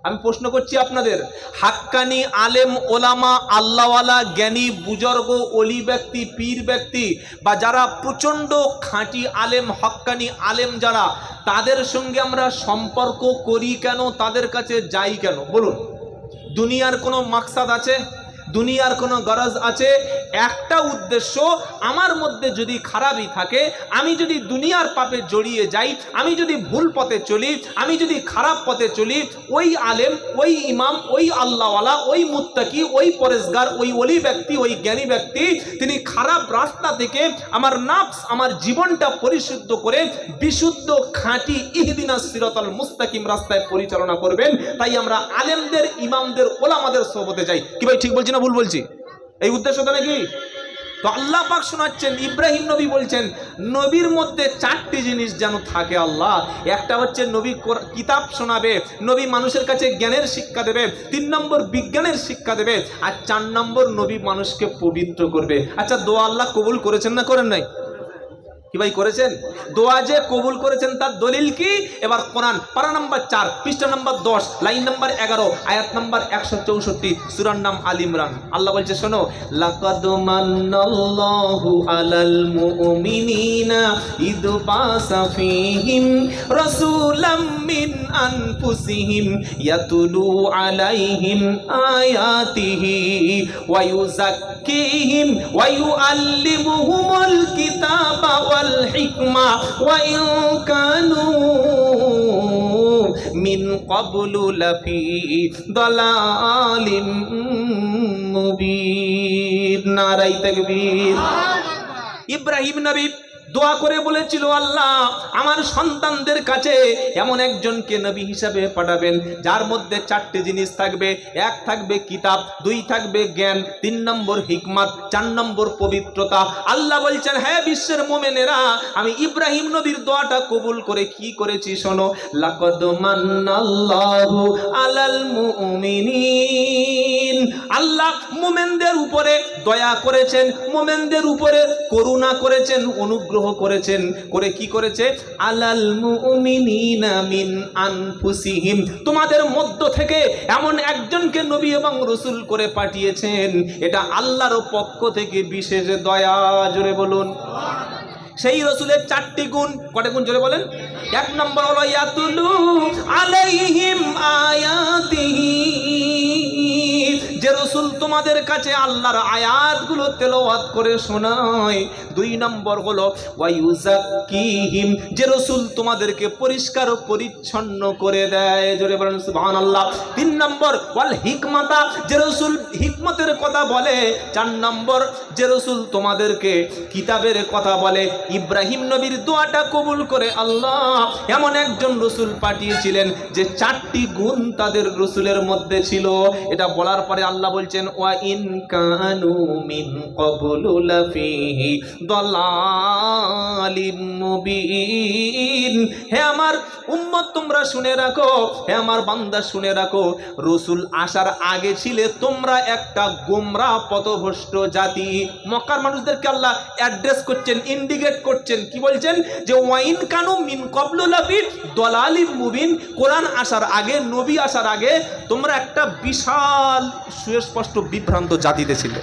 আমি প্রশ্ন করছি আপনাদের, হাক্কানি আলেম ওলামা, আল্লাহওয়ালা, জ্ঞানী, বুজুর্গ, ওলি ব্যক্তি, পীর ব্যক্তি, বা যারা প্রচণ্ড খাঁটি আলেম, হক্কানি আলেম যারা, তাদের সঙ্গে আমরা সম্পর্ক করি কেন? তাদের কাছে যাই কেন? বলুন। দুনিয়ার কোনো মাকসাদ আছে? দুনিয়ার কোনো গরজ আছে? একটা উদ্দেশ্য, আমার মধ্যে যদি খারাপই থাকে, আমি যদি দুনিয়ার পাপে জড়িয়ে যাই, আমি যদি ভুল পথে চলি, আমি যদি খারাপ পথে চলি, ওই আলেম, ওই ইমাম, ওই আল্লাহওয়ালা, ওই মুত্তাকি, ওই পরেজগার, ওই ওলি ব্যক্তি, ওই জ্ঞানী ব্যক্তি, তিনি খারাপ রাস্তা থেকে আমার নাফস, আমার জীবনটা পরিশুদ্ধ করে বিশুদ্ধ খাঁটি ইহদিনাস সিরাতাল মুস্তাকিম রাস্তায় পরিচালনা করবেন। তাই আমরা আলেমদের, ইমামদের, ওলামাদের সোহবতে যাই। কি ভাই ঠিক বলছি না ভুল বলছি? এই উদ্দেশ্যটা নাকি? তো আল্লাহ পাক শোনাচ্ছেন, ইব্রাহিম নবী বলছেন নবীর মধ্যে 4টি জিনিস যেন থাকে আল্লাহ। একটা হচ্ছে নবী কিতাব শোনাবে, নবী মানুষের কাছে জ্ঞানের শিক্ষা দেবে। 3 নম্বর বিজ্ঞানের শিক্ষা দেবে। আর 4 নম্বর নবী মানুষকে পবিত্র করবে। আচ্ছা, দোয়া আল্লাহ কবুল করেছেন না করেন নাই? কি ভাই করেছেন? দোয়া যে কবুল করেছেন তার দলিল কি? এবার কোরআন পারা নাম্বার 4, পৃষ্ঠা নাম্বার 10, লাইন নাম্বার 11, আয়াত নাম্বার 164, সূরার নাম আল ইমরান। আল্লাহ বলছে, শোনো, লাকাদ মান্নাল্লাহু আলাল মুমিনিনা ইদ বাসা ফীহিম রাসূলাম মিন আনফুসিহিম ইয়াতুলু আলাইহিম আয়াতিহি ওয়া ইউযাক্কিহিম ওয়া ইউআল্লিমুহুমুল কিতাবা ওয়াল হিকমা ওয়া ইন কানু মিন ক্বাবলু লাফি দালালিম মুবিন। নারায়ে তাকবীর। ইব্রাহিম নবী দোয়া করে বলেছিল, আল্লাহ আমার সন্তানদের কাছে এমন একজনকে নবী হিসাবে পাঠাবেন যার মধ্যে 4টে জিনিস থাকবে। 1 থাকবে কিতাব, 2 থাকবে জ্ঞান, 3 নম্বর হিকমত, 4 নম্বর পবিত্রতা। আল্লাহ বলছেন, হ্যাঁ বিশ্বের মুমিনেরা, আমি ইব্রাহিম নবীর দোয়াটা কবুল করে কি করেছি শোনো। লাকাদ মান্নাল্লাহু আলাল মুমিনিন, আল্লাহ মুমিনদের উপরে দয়া করেছেন, মুমিনদের উপরে করুণা করেছেন, অনুগ্রহ করেছেন। করে কি করেছে? আলাল মুমিনিনা মিন আনফুসিহিম, তোমাদের মধ্য থেকে এমন একজনকে নবী এবং রাসূল করে পাঠিয়েছেন। এটা আল্লাহর পক্ষ থেকে বিশেষ দয়া। জোরে বলুন। সেই রসুলের 4টি গুণ। কটা গুণ জোরে বলেন? 1 নম্বর হলো ইয়াতুলু আলাইহিম আয়াতিহি, যে রসুল তোমাদের কাছে আল্লাহর আয়াতগুলো তেলাওয়াত করে শোনায়। 2 নম্বর হলো ওয়ায়ুযাক্কিহিম, যে রসুল তোমাদেরকে পরিষ্কার ও পরিচ্ছন্ন করে দেয়। জোরে বলেন সুবহানাল্লাহ। 3 নম্বর ওয়াল হিকমাতা, যে রসুল হিকমতের কথা বলে। 4 নম্বর যে রসুল তোমাদেরকে কিতাবের কথা বলে। ইব্রাহিম নবীর দোয়াটা কবুল করে আল্লাহ এমন একজন রসুল পাঠিয়েছিলেন যে 4টি গুণ তাদের রসুলের মধ্যে ছিল। এটা বলার পরে আল্লাহ বলছেন ওয়া ইন কানু মিন ক্বাবলু লাফিহি দালালিম মুবিন। হে আমার উম্মত তোমরা শুনে রাখো, হে আমার বান্দা শুনে রাখো, রসুল আসার আগে ছিলে তোমরা একটা গোমরা পথভ্রষ্ট জাতি। মক্কার মানুষদেরকে আল্লাহ অ্যাড্রেস করছেন, ইন্ডিকেট করছেন, কি বলছেন? যে ওয়াইন কানু মিন ক্বাবলু লাফি দালালিম মুবিন, কোরআন আসার আগে, নবী আসার আগে তোমরা একটা বিশাল সুস্পষ্ট বিভ্রান্ত জাতিতে ছিলে।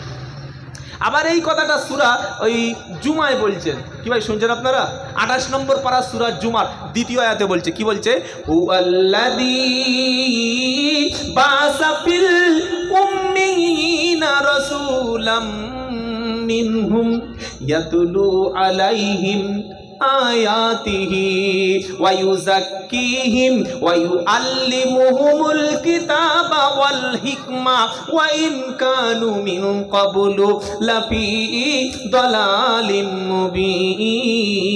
আবার এই কথাটা সূরা ওই জুমায় বলছেন। কি ভাই শুনছেন আপনারা? 28 নম্বর পারা সূরা জুমার 2য় আয়াতে বলছে, কি বলছে? হুয়াল্লাযী বাসা ফিল উম্মিয়িনা রাসূলাম মিনহুম ইয়াতুলু আলাইহিম আয়াতিহি ওয়া ইউযাক্কিহিম ওয়া ইউআল্লিমুহুমুল কিতাবা ওয়াল হিকমা ওয়া ইন কানু মিন ক্বাবলু লাফি দালালিম মুবিন।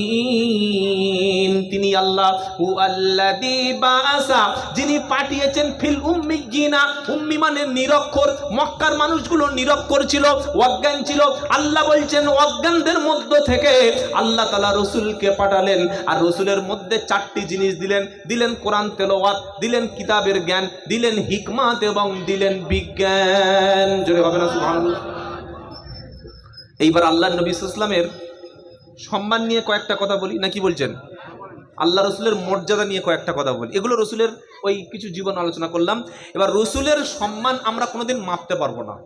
তিনি আল্লাহ হুয়াল্লাযী বাআসা, যিনি পাঠিয়েছেন ফিল উম্মিয়িনা, উম্মি মানে নিরক্ষর। মক্কার মানুষগুলো নিরক্ষর ছিল, অজ্ঞান ছিল। আল্লাহ বলছেন অজ্ঞানদের মধ্য থেকে আল্লাহ তাআলা রসুলকে পাঠালেন, আর রসুলের মধ্যে 4টি জিনিস দিলেন। দিলেন কোরআন তেলাওয়াত, দিলেন কিতাবের জ্ঞান, দিলেন হিকমত এবং দিলেন বিজ্ঞান। জোরে হবে না সুবহানাল্লাহ? এইবার আল্লাহর নবী সাল্লাল্লাহু আলাইহি ওয়াসাল্লামের সম্মান নিয়ে কয়েকটা কথা বলি, না কি বলছেন? আল্লাহ রসুলের মর্যাদা নিয়ে কয়েকটা কথা বলি। এগুলো রসুলের ওই কিছু জীবন আলোচনা করলাম। এবার রসুলের সম্মান আমরা কোনোদিন মাপতে পারবো না।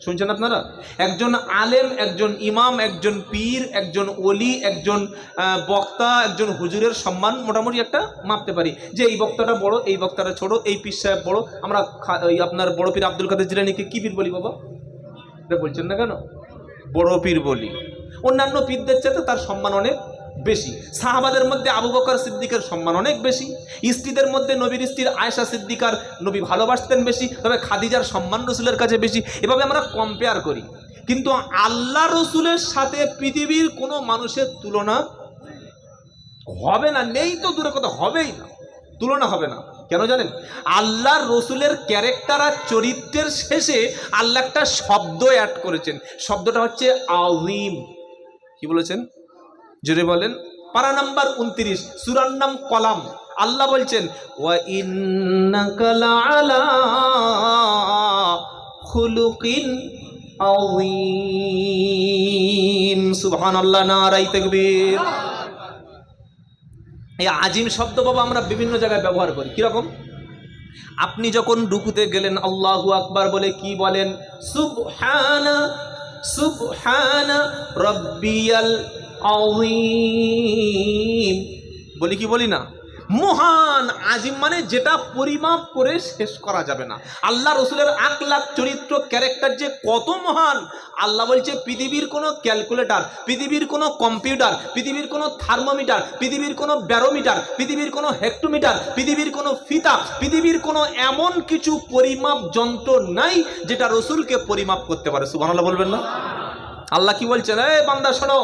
শুনছেন আপনারা? একজন আলেম, একজন ইমাম, একজন পীর, একজন ওলি, একজন বক্তা, একজন হুজুরের সম্মান মোটামুটি একটা মাপতে পারি, যে এই বক্তাটা বড়, এই বক্তাটা ছোট, এই পীর সাহেব বড়। আমরা আপনার বড় পীর আব্দুল কাদের জিলানীকে কি পীর বলি বাবা? এটা বলছেন না কেন? বড় পীর বলি। অন্যান্য পীরদের চাইতে তার সম্মান অনেক বেশি। সাহাবাদের মধ্যে আবু বকর সিদ্দিকের সম্মান অনেক বেশি। স্ত্রীদের মধ্যে নবীর স্ত্রীর আয়েশা সিদ্দিকার নবী ভালোবাসতেন বেশি, তবে খাদিজার সম্মান রসুলের কাছে বেশি। এভাবে আমরা কম্পেয়ার করি, কিন্তু আল্লাহ রসুলের সাথে পৃথিবীর কোনো মানুষের তুলনা হবে না। নেই তো দূরে কথা, হবেই না, তুলনা হবে না। কেন জানেন? আল্লাহর রসুলের ক্যারেক্টার আর চরিত্রের শেষে আল্লাহ একটা শব্দ অ্যাড করেছেন। শব্দটা হচ্ছে আযীম। কি বলেছেন? জোরে বলেন। পারা নাম্বার 29, সূরার নাম কলাম। আল্লাহ বলছেন ওয়া ইন্নাকা লাআলা খুলুকিন আযীম। সুবহানাল্লাহ, নারায়ে তাকবীর। এই আজিম শব্দ বাবা আমরা বিভিন্ন জায়গায় ব্যবহার করি। কিরকম? আপনি যখন রুকুতে গেলেন আল্লাহু আকবার বলে কি বলেন? সুবহানা সুবহানা রাব্বিয়াল আযীম বলি কি বলি না? মহান। আজিম মানে যেটা পরিমাপ করে শেষ করা যাবে না। আল্লাহ রসুলের আখলাক, চরিত্র, ক্যারেক্টার যে কত মহান, আল্লাহ বলছে পৃথিবীর কোনো ক্যালকুলেটর, পৃথিবীর কোনো কম্পিউটার, পৃথিবীর কোনো থার্মোমিটার, পৃথিবীর কোনো ব্যারোমিটার, পৃথিবীর কোনো হেক্টোমিটার, পৃথিবীর কোনো ফিতা, পৃথিবীর কোনো এমন কিছু পরিমাপ যন্ত্র নাই যেটা রসুলকে পরিমাপ করতে পারে। সুবহানাল্লাহ বলবেন না? আল্লাহ কি বলছেন? এই বান্দা শোনো,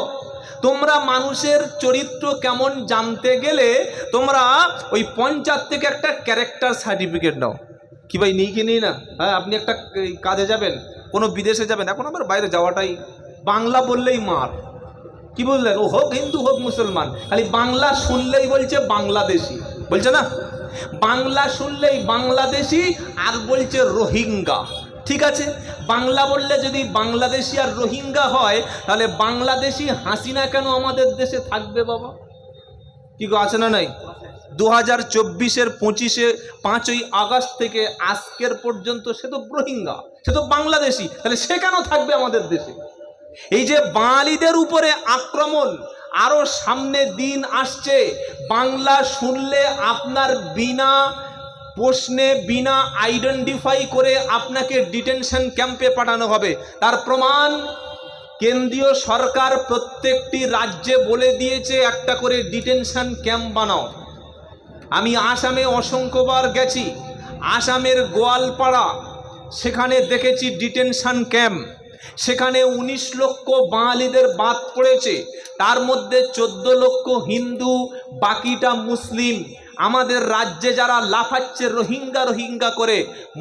তোমরা মানুষের চরিত্র কেমন জানতে গেলে তোমরা ওই পঞ্চায়েত থেকে একটা ক্যারেক্টার সার্টিফিকেট নাও। কি ভাই, নিই কি নিই না? হ্যাঁ, আপনি একটা কাজে যাবেন, কোনো বিদেশে যাবেন, এখন আবার বাইরে যাওয়াটাই, বাংলা বললেই মার। কি বললেন? ও হোক হিন্দু হোক মুসলমান, খালি বাংলা শুনলেই বলছে বাংলাদেশি, বলছে না? বাংলা শুনলেই বাংলাদেশি, আর বলছে রোহিঙ্গা। ঠিক আছে, বাংলা বললে যদি বাংলাদেশি আর রোহিঙ্গা হয়, তাহলে বাংলাদেশি হাসিনা কেন আমাদের দেশে থাকবে বাবা? কি গো, আছে না নাই? 2024-এর 5ই আগস্ট থেকে আজকের পর্যন্ত সে তো রোহিঙ্গা, সে তো বাংলাদেশি, তাহলে সে কেন থাকবে আমাদের দেশে? এই যে বাঙালিদের উপরে আক্রমণ, আরো সামনে দিন আসছে বাংলা শুনলে আপনার বিনা প্রশ্নে বিনা আইডেন্টিফাই করে আপনাকে ডিটেনশন ক্যাম্পে পাঠানো হবে। তার প্রমাণ কেন্দ্রীয় সরকার প্রত্যেকটি রাজ্যে বলে দিয়েছে একটা করে ডিটেনশন ক্যাম্প বানাও। আমি আসামে অসংখ্যবার গেছি, আসামের গোয়ালপাড়া, সেখানে দেখেছি ডিটেনশন ক্যাম্প। সেখানে ১৯ লক্ষ বাঙালিদের বাদ পড়েছে, তার মধ্যে ১৪ লক্ষ হিন্দু, বাকিটা মুসলিম। আমাদের রাজ্যে যারা লাফাচ্ছে রোহিঙ্গা রোহিঙ্গা করে,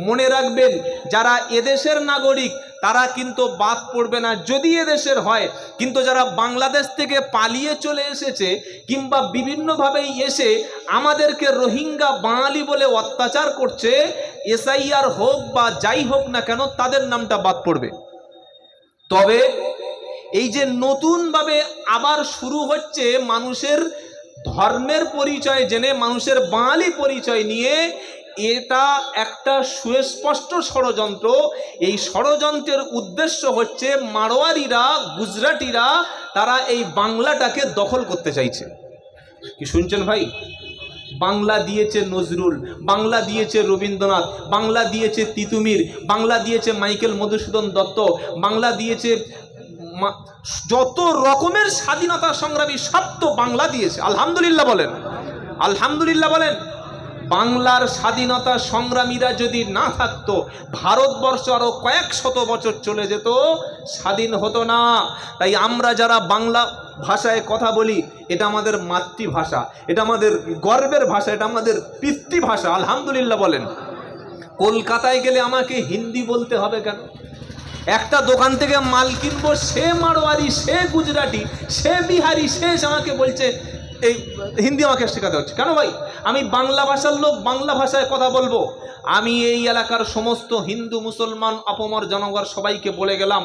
মনে রাখবেন যারা এদেশের নাগরিক তারা কিন্তু বাদ পড়বে না যদি এদেশের হয়, কিন্তু যারা বাংলাদেশ থেকে পালিয়ে চলে এসেছে কিংবা বিভিন্নভাবেই এসে আমাদেরকে রোহিঙ্গা বাঙালি বলে অত্যাচার করছে, এসআইআর হোক বা যাই হোক না কেন তাদের নামটা বাদ পড়বে। তবে এই যে নতুনভাবে আবার শুরু হচ্ছে মানুষের ধর্মের পরিচয় জেনে মানুষের বাঙালি পরিচয় নিয়ে, এটা একটা সুস্পষ্ট ষড়যন্ত্র। এই ষড়যন্ত্রের উদ্দেশ্য হচ্ছে মারোয়ারিরা, গুজরাটিরা, তারা এই বাংলাটাকে দখল করতে চাইছে। কি শুনছেন ভাই? বাংলা দিয়েছে নজরুল, বাংলা দিয়েছে রবীন্দ্রনাথ, বাংলা দিয়েছে তিতুমির, বাংলা দিয়েছে মাইকেল মধুসূদন দত্ত, বাংলা দিয়েছে যত রকমের স্বাধীনতা সংগ্রামী, সব তো বাংলা দিয়েছে। আলহামদুলিল্লাহ বলেন, আলহামদুলিল্লাহ বলেন। বাংলার স্বাধীনতা সংগ্রামীরা যদি না থাকতো, ভারতবর্ষ আরো কয়েক শত বছর চলে যেত, স্বাধীন হতো না। তাই আমরা যারা বাংলা ভাষায় কথা বলি, এটা আমাদের মাতৃভাষা, এটা আমাদের গর্বের ভাষা, এটা আমাদের পিতৃভাষা। আলহামদুলিল্লাহ বলেন। কলকাতায় গেলে আমাকে হিন্দি বলতে হবে কেন? একটা দোকান থেকে মাল কিনবো, সে মারোয়ারি, সে গুজরাটি, সে বিহারি, সে আমাকে বলছে এই হিন্দি আমাকে শেখাতে হচ্ছে কেন ভাই? আমি বাংলা ভাষার লোক, বাংলা ভাষায় কথা বলবো। আমি এই এলাকার সমস্ত হিন্দু মুসলমান অপমর জনগণ সবাইকে বলে গেলাম,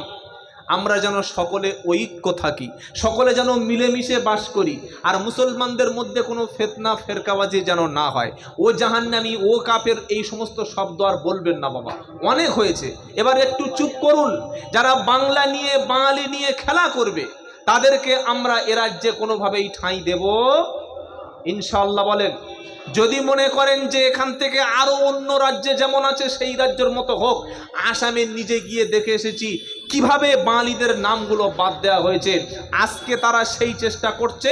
আমরা যেন সকলে ঐক্য থাকি, সকলে যেন মিলেমিশে বাস করি, আর মুসলমানদের মধ্যে কোনো ফিতনা ফেরকাবাজি যেন না হয়। ও জাহান্নামী, ও কাফের, এই সমস্ত শব্দ আর বলবেন না বাবা, অনেক হয়েছে, এবার একটু চুপ করুন। যারা বাংলা নিয়ে বাঙালি নিয়ে খেলা করবে তাদেরকে আমরা এ রাজ্যে কোনোভাবেই ঠাঁই দেব ইনশাআল্লাহ বলেন। যদি মনে করেন যে এখান থেকে আরো অন্য রাজ্যে যেমন আছে সেই রাজ্যের মতো হোক, আসামে নিজে গিয়ে দেখে এসেছি কিভাবে বাঙালিদের নামগুলো বাদ দেওয়া হয়েছে। আজকে তারা সেই চেষ্টা করছে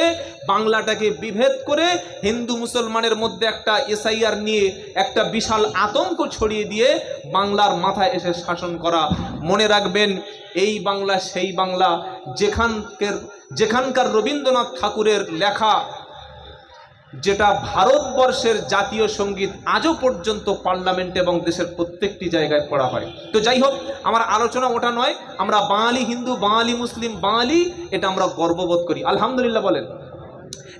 বাংলাটাকে বিভেদ করে হিন্দু মুসলমানের মধ্যে একটা এসআইআর নিয়ে একটা বিশাল আতঙ্ক ছড়িয়ে দিয়ে বাংলার মাথায় এসে শাসন করা। মনে রাখবেন, এই বাংলা সেই বাংলা যেখানকার রবীন্দ্রনাথ ঠাকুরের লেখা, যেটা ভারতবর্ষের জাতীয় সঙ্গীত আজও পর্যন্ত পার্লামেন্ট এবং দেশের প্রত্যেকটি জায়গায় পড়া হয়। তো যাই হোক, আমার আলোচনা ওটা নয়। আমরা বাঙালি হিন্দু, বাঙালি মুসলিম, বাঙালি, এটা আমরা গর্ববোধ করি। আলহামদুলিল্লাহ বলেন।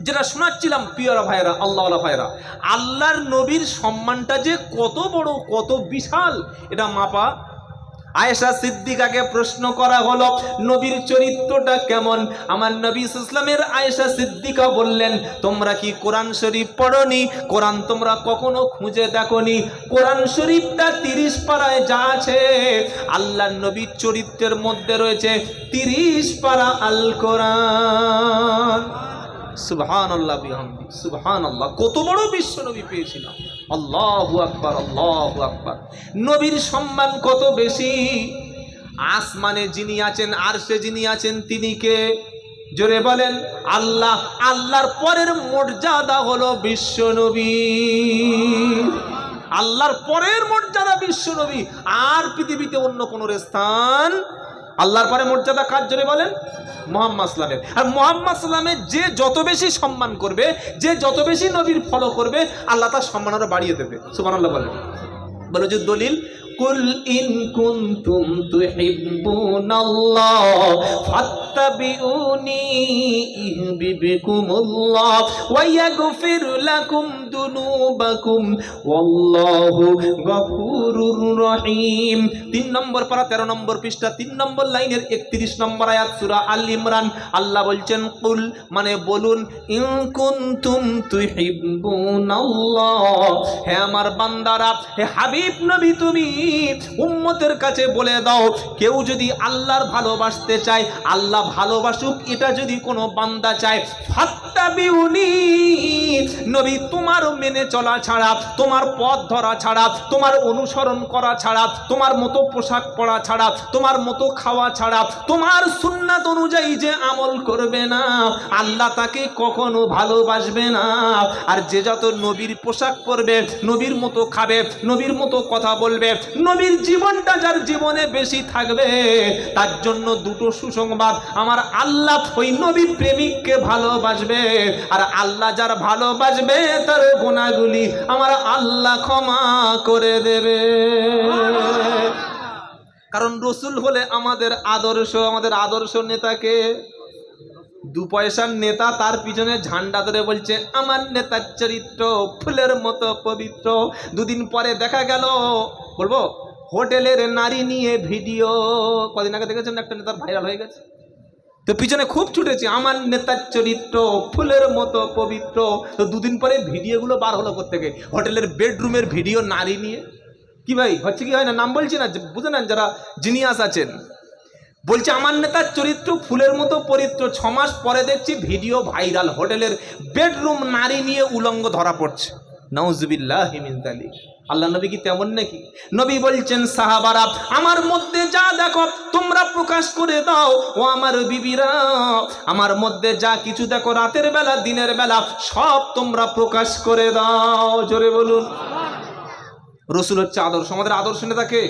যেটা শোনাচ্ছিলাম প্রিয়রা ভাইরা, আল্লাহওয়ালা ভাইরা, আল্লাহর নবীর সম্মানটা যে কত বড়, কত বিশাল, এটা মাপা। আয়েশা সিদ্দিকাকে প্রশ্ন করা হলো নবীর চরিত্রটা কেমন। আমার নবী ইসলামের আয়েশা সিদ্দিকা বললেন, তোমরা কি কোরআন শরীফ পড়নি? কোরআন তোমরা কখনো খুঁজে দেখনি? কোরআন শরীফটা 30 পারায় যা আছে, আল্লাহর নবীর চরিত্রের মধ্যে রয়েছে 30 পারা আল কোরআন। সুবহানাল্লাহ বিহামদি, সুবহানাল্লাহ। কত বড় বিশ্ব নবী পেয়েছিলাম। আল্লাহু আকবার, আল্লাহু আকবার। নবীর সম্মান কত বেশি। আসমানে যিনি আছেন, আরশে যিনি আছেন, তিনি কে? জোরে বলেন আল্লাহ। আল্লাহর পরের মর্যাদা হলো বিশ্ব নবী। আল্লাহর পরের মর্যাদা বিশ্ব নবী। আর পৃথিবীতে অন্য কোন স্থান। আল্লাহর পরে মর্যাদা কার? জোরে বলেন মুহাম্মদ সাল্লামের। আর মুহাম্মদ সাল্লামের যে যত বেশি সম্মান করবে, যে যত বেশি নবীর ফলো করবে, আল্লাহ তার সম্মান আরো বাড়িয়ে দেবে। সুবহানাল্লাহ বলেন। বলো যে দলিল, কুল ইন কুনতুম তুহিব্বুনাল্লাহ ফাত্তাবিউনি ইউহিব্বুকুমুল্লাহ ওয়া ইয়াগফির লাকুম যুনুবাকুম ওয়াল্লাহু গফুরুর রহিম। 3 নম্বর পারা 13 নম্বর পৃষ্ঠা 3 নম্বর লাইনের 31 নম্বর আয়াত, সূরা আল ইমরান। আল্লাহ বলছেন কুল মানে বলুন, ইন কুনতুম তুহিব্বুনাল্লাহ, হে আমার বান্দারা, হে হাবিব নবী, তুমি উম্মতের কাছে বলে দাও, কেউ যদি আল্লাহর ভালোবাসতে চায়, আল্লাহ ভালোবাসুক, এটা যদি কোনো বান্দা চায়, ফাত্তাবিউনি, নবী তোমার মেনে চলা ছাড়া, তোমার পথ ধরা ছাড়া, তোমার অনুসরণ করা ছাড়া, তোমার মতো পোশাক পরা ছাড়া, তোমার মতো খাওয়া ছাড়া, তোমার সুন্নাত অনুযায়ী যে আমল করবে না, আল্লাহ তাকে কখনো ভালোবাসবে না। আর যে যত নবীর পোশাক পরবে, নবীর মতো খাবে, নবীর মতো কথা বলবে, নবীর জীবনটা যার জীবনে বেশি থাকবে, তার জন্য দুটো সুসংবাদ, আমার আল্লাহ ওই নবী প্রেমিককে ভালোবাসবে, আর আল্লাহ যার ভালোবাসবে তার গুনাহগুলি আমার আল্লাহ ক্ষমা করে দেবে। কারণ রসুল হলে আমাদের আদর্শ। আমাদের আদর্শ নেতাকে, দু পয়সার নেতা, তার পিছনে ঝান্ডা ধরে বলছে আমার নেতার চরিত্র ফুলের মতো পবিত্র। দুদিন পরে দেখা গেল, বলবো, হোটেলের নারী নিয়ে ভিডিও, কদিন আগে দেখেছেন একটা নেতার ভাইরাল হয়ে গেছে, তো পিছনে খুব ছুটেছে আমার নেতার চরিত্র ফুলের মতো পবিত্র। তো দুদিন পরে ভিডিওগুলো বার হলো কোত্থেকে, হোটেলের বেডরুমের ভিডিও নারী নিয়ে। কি ভাই হচ্ছে কি হয় না, নাম বলছি না, বুঝে নেন যারা জিনিয়াস আছেন। বলছে আমার নেতার চরিত্র ফুলের মতো পবিত্র, 6 মাস পরে দেখছি ভিডিও ভাইরাল, হোটেলের বেডরুম নারী নিয়ে উলঙ্গ ধরা পড়ছে। নাউজুবিল্লাহি মিন যালিক। আল্লাহ নবী কি তেমন নাকি? নবী বলছেন সাহাবারা, আমার মধ্যে যা দেখো তোমরা প্রকাশ করে দাও, ও আমার বিবিরা, আমার মধ্যে যা কিছু দেখো রাতের বেলা দিনের বেলা সব তোমরা প্রকাশ করে দাও। জোরে বলুন। রসুল হচ্ছে আদর্শ। আমাদের আদর্শ নেতাকে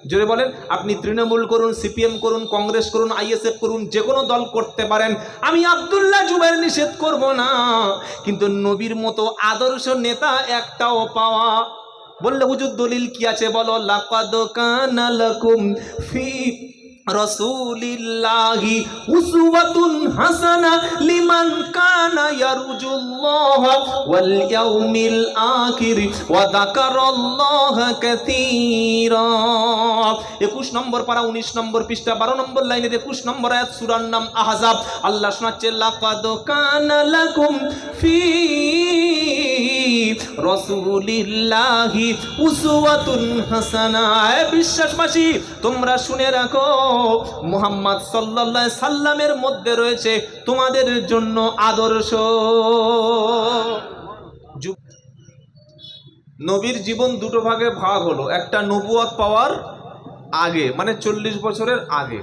জোরে বলেন। আপনি তৃণমূল করুন, সিপিএম করুন, কংগ্রেস করুন, আইএসএফ করুন, যে কোনো দল করতে পারেন, আমি আব্দুল্লাহ জুবাইর নিষেধ করব না, কিন্তু নবীর মতো আদর্শ নেতা একটাও পাওয়া। বললে হুজুর দলিল কি আছে বলো? লাকাদ কানা লাকুম ফি রাসূলিল্লাহি উসওয়াতুন হাসানা লিমান কানা ইয়ারজুল্লাহ ওয়াল ইয়াউমিল আখির ওয়া যাকারাল্লাহা কাসীরা। 21 নম্বর পারা 19 নম্বর পৃষ্ঠা 12 নম্বর লাইনের 21 নম্বর আয়াত, সূরার নাম আহজাব। আল্লাহ শোনাচ্ছে লাকাদ কানা লাকুম ফি রাসূলিল্লাহি উসওয়াতুন হাসানা। বিশ্বাসবাসী তোমরা শুনে রাখো, মুহাম্মদ সাল্লাল্লাহু আলাইহি সাল্লামের মধ্যে রয়েছে তোমাদের জন্য আদর্শ। নবীর জীবন দুটো ভাগে ভাগ হলো, একটা নবুয়ত পাওয়ার আগে মানে 40 বছরের আগে,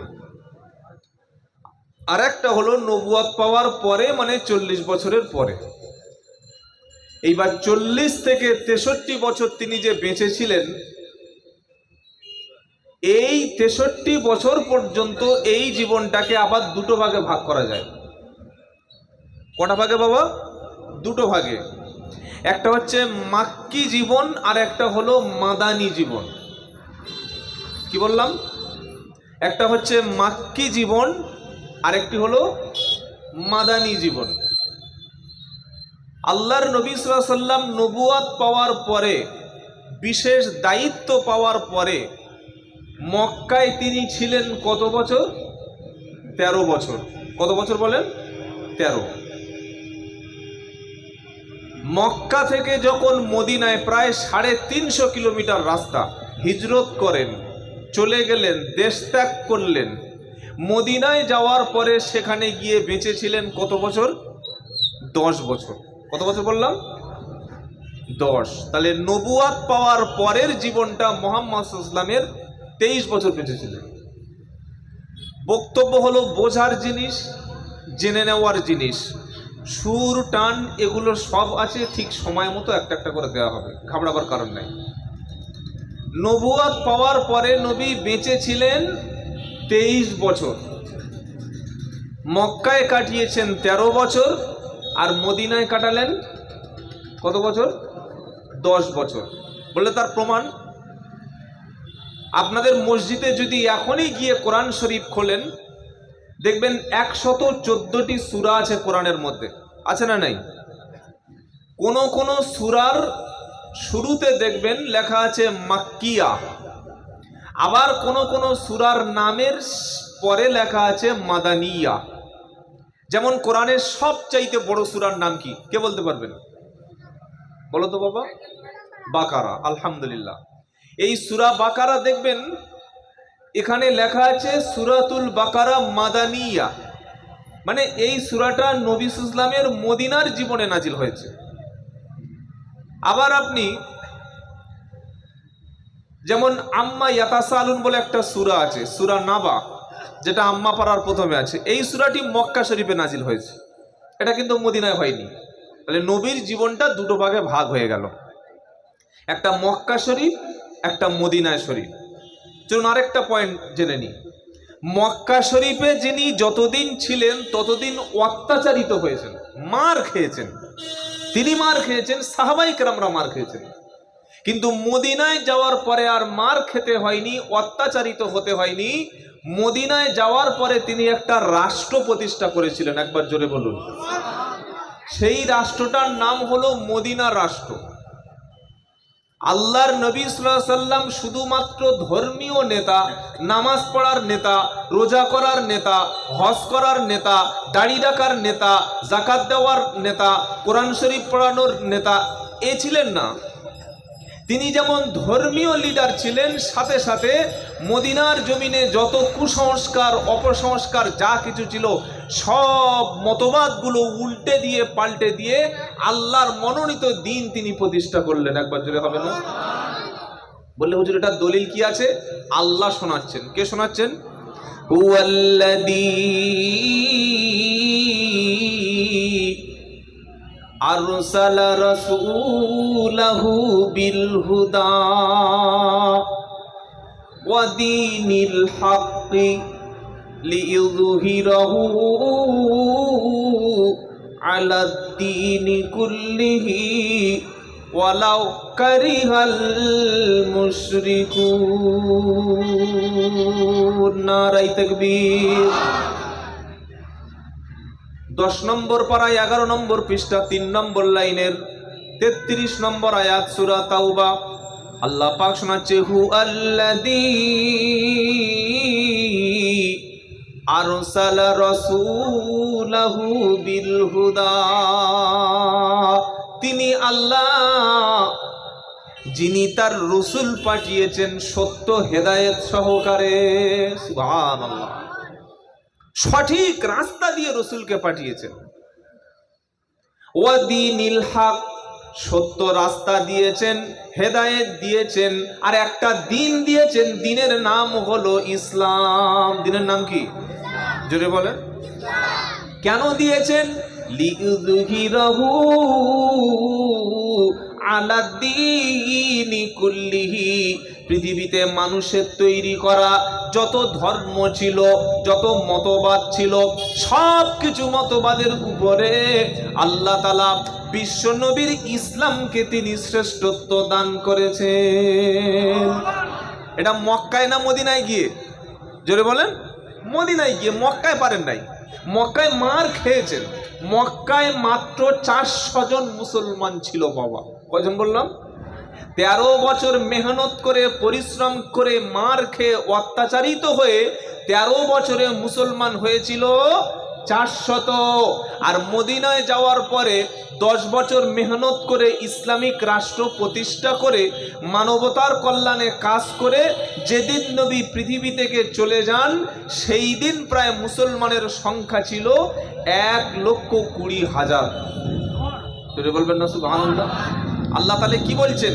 আর একটা হলো নবুয়ত পাওয়ার পরে মানে 40 বছরের পরে। এইবার 40 থেকে 63 বছর তিনি যে বেঁচে ছিলেন, এই 63 বছর পর্যন্ত এই জীবনটাকে আবার দুটো ভাগে ভাগ করা যায়। কটা ভাগে বাবা? দুটো ভাগে। একটা হচ্ছে মাক্কি জীবন আর একটা হলো মাদানী জীবন। কি বললাম? একটা হচ্ছে মাক্কি জীবন আর একটি হলো মাদানী জীবন। আল্লাহর নবী সাল্লাল্লাহু আলাইহি ওয়াসাল্লাম নবুয়ত পাওয়ার পরে, বিশেষ দায়িত্ব পাওয়ার পরে মক্কায় তিনি ছিলেন কত বছর? 13 বছর। কত বছর বলেন? 13। মক্কা থেকে যখন মদিনায় প্রায় 350 কিলোমিটার রাস্তা হিজরত করেন, চলে গেলেন, দেশ ত্যাগ করলেন, মদিনায় যাওয়ার পরে সেখানে গিয়ে বেঁচে ছিলেন কত বছর? 10 বছর। কত বছর বললাম? 10। তাহলে নবুয়ত পাওয়ার পরের জীবনটা মুহাম্মদ সাল্লাল্লাহু আলাইহি ওয়াসাল্লামের 23 বছর বেঁচেছিলেন। বক্তব্য হলো বোঝার জিনিস, জেনে নেওয়ার জিনিস, সুর টান এগুলো সব আছে, ঠিক সময় মতো একটা একটা করে দেওয়া হবে, ঘাবড়াবার কারণ নাই। নবুয়ত পাওয়ার পরে নবী বেঁচে ছিলেন 23 বছর, মক্কায় কাটিয়েছেন 13 বছর, আর মদিনায় কাটালেন কত বছর? 10 বছর। বললে তার প্রমাণ, আপনাদের মসজিদে যদি এখনই গিয়ে কোরআন শরীফ খোলেন, দেখবেন 114টি সূরা আছে কোরআনের মধ্যে, আছে না নাই? কোন কোন সূরার শুরুতে দেখবেন লেখা আছে মাক্কিয়া, আবার কোন কোন সূরার নামের পরে লেখা আছে মাদানিয়া। যেমন কোরআনের সবচাইতে বড় সূরার নাম কি? কে বলতে পারবেন? বলো তো বাবা। বাকারা। আলহামদুলিল্লাহ। এই সূরা বাকারা দেখবেন এখানে লেখা আছে সূরাতুল বাকারা মাদানিয়া, মানে এই সূরাটা নবী সাল্লাল্লাহু আলাইহি ওয়াসাল্লামের মদিনার জীবনে নাজিল হয়েছে। আবার আপনি যেমন আম্মা ইয়াতাসালুন বলে একটা সূরা আছে, সূরা নাবা, যেটা আম্মা পাড়ার প্রথমে আছে, এই সূরাটি মক্কা শরীফে নাজিল হয়েছে, এটা কিন্তু মদিনায় হয়নি। তাহলে নবীর জীবনটা দুটো ভাগে ভাগ হয়ে গেল, একটা মক্কা শরীফ, একটা মদিনায় শরীফ। চলুন আরেকটা পয়েন্ট জেনে নিই। মক্কা শরীফে যিনি যতদিন ছিলেন ততদিন অত্যাচারিত হয়েছেন, মার খেয়েছেন, তিনি মার খেয়েছেন, সাহাবায়ে কেরামরা মার খেয়েছেন। কিন্তু মদিনায় যাওয়ার পরে আর মার খেতে হয়নি, অত্যাচারিত হতে হয়নি। মদিনায় যাওয়ার পরে তিনি একটা রাষ্ট্র প্রতিষ্ঠা করেছিলেন, একবার জোরে বলুন। সেই রাষ্ট্রটার নাম হলো মদিনা রাষ্ট্র। আল্লাহর নবী সাল্লাল্লাহু আলাইহি সাল্লাম শুধুমাত্র ধর্মীয় নেতা, নামাজ পড়ার নেতা, রোজা করার নেতা, হজ করার নেতা, দাড়ি রাখার নেতা, যাকাত দেওয়ার নেতা, কোরআন শরীফ পড়ানোর নেতা এ ছিলেন না। তিনি যেমন ধর্মীয় লিডার ছিলেন, সাথে সাথে মদিনার জমিনে যত কুসংস্কার, অপসংস্কার যা কিছু ছিল সব মতবাদগুলো উল্টে দিয়ে, পাল্টে দিয়ে আল্লাহর মনোনীত দিন তিনি প্রতিষ্ঠা করলেন। একবার জোরে হবে না? বললে হুজুর এটা দলিল কি আছে? আল্লাহ শোনাচ্ছেন। কে শোনাচ্ছেন? হুয়াল্লাযী আরসালা রাসূলাহু বিল হুদা ওয়া দীনিল হাক্কি লিইয়ুযহিরাহু আলাদ দীনি কুল্লিহি ওয়ালাউ কারিহাল মুশরিকুন। নারায়ে তাকবীর। 10 নম্বর পারায় 11 নম্বর পৃষ্ঠা 3 নম্বর লাইনের 33 নম্বর আয়াত, সূরা তাওবা। আল্লাহ পাক শোনাচ্ছে, হু আল্লাযী আরসালা রাসূলাহু বিল হুদা। তিনি আল্লাহ যিনি তার রাসূল পাঠিয়েছেন সত্য হেদায়েত সহকারে। সুবহানাল্লাহ। সঠিক রাস্তা দিয়ে রসুলকে পাঠিয়েছেন। ওয়া দীনিল হক, সত্য রাস্তা দিয়েছেন, হেদায়েত দিয়েছেন, আর একটা দিন দিয়েছেন, দিনের নাম হলো ইসলাম। দিনের নাম কি? জোরে বলেন। কেন দিয়েছেন? লিইয়ুযহিরাহু আলাদ দীনি কুল্লিহি। পৃথিবীতে মানুষের তৈরি করা যত ধর্ম ছিল, যত মতবাদ ছিল, সব কিছু মতবাদের উপরে আল্লাহ তাআলা বিশ্ব নবীর ইসলামকে তিনি শ্রেষ্ঠত্ব দান করেছেন। এটা মক্কায় না মদিনায় গিয়ে? জোরে বলেন। মদিনায় গিয়ে, মক্কায় পারেন নাই। মক্কায় মার খেয়েছেন। মক্কায় মাত্র 400 জন মুসলমান ছিল বাবা। কয়জন বললাম? 13 বছর মেহনত করে, পরিশ্রম করে, মার খেয়ে, অত্যাচারিত হয়ে 13 বছরে মুসলমান হয়েছিল 400। আর মদিনায় যাওয়ার পরে 10 বছর মেহনত করে ইসলামিক রাষ্ট্র প্রতিষ্ঠা করে মানবতার কল্যাণে কাজ করে যেদিন নবী পৃথিবী থেকে চলে যান সেই দিন প্রায় মুসলমানের সংখ্যা ছিল 1,20,000। তোরে বলবেন না সুবহানাল্লাহ। আল্লাহ তাআলা কি বলছেন?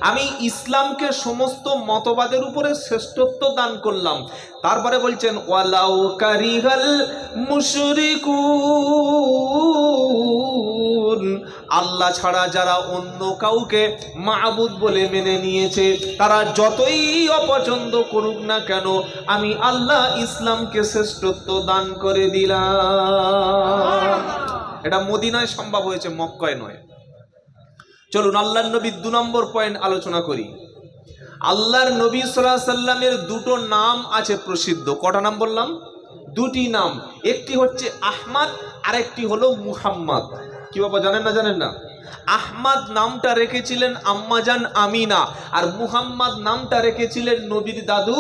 আমি ইসলামকে সমস্ত মতবাদের উপরে শ্রেষ্ঠত্ব দান করলাম। তারপরে বলছেন ওয়ালাউ কারিহাল মুশরিকুন। আল্লাহ ছাড়া যারা অন্য কাউকে মাবুদ বলে মেনে নিয়েছে, তারা যতই অপছন্দ করুক না কেন, আমি আল্লাহ ইসলামকে শ্রেষ্ঠত্ব দান করে দিলাম। এটা মদিনায় সম্ভব হয়েছে, মক্কায় নয়। চলুন আল্লাহর নবীর 2 নম্বর পয়েন্ট আলোচনা করি। আল্লাহর নবী সাল্লাল্লাহু আলাইহি সাল্লামের দুটো নাম আছে প্রসিদ্ধ। কটা নাম বললাম? দুটি নাম। একটি হচ্ছে আহমদ, আর একটি হলো মুহাম্মদ। কি বাবা জানেন না? জানেন না? আহমদ নামটা রেখেছিলেন আম্মাজান আমিনা, আর মুহাম্মদ নামটা রেখেছিলেন নবীর দাদু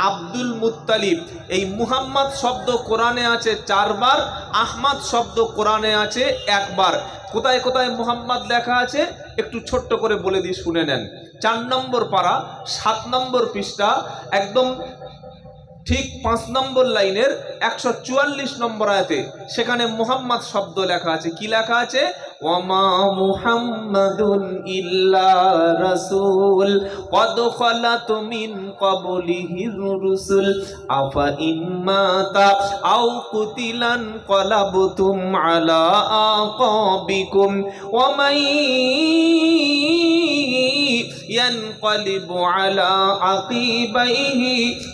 আব্দুল মুত্তালিব। এই মুহাম্মদ শব্দ কোরআনে আছে 4 বার, আহমদ শব্দ কোরআনে আছে 1 বার। কোথায় কোথায় মুহাম্মদ লেখা আছে একটু ছোট্ট করে বলে দিই, শুনে নেন। 4 নম্বর পারা 7 নম্বর পৃষ্ঠা একদম ঠিক 5 নম্বর লাইনের 144 নম্বর আয়াতে সেখানে মুহাম্মদ শব্দ লেখা আছে। কি লেখা আছে? ওয়ামা মুহাম্মাদুন ইল্লা রাসূল কদ খালাত মিন ক্বাবলিহির রুসুল আফা ইম্মাতা আও কুতিলান ক্বালাবতুম আলা আকাবিকুম ওয়া মান ইয়ানকালিবু আলা আকিবাইহি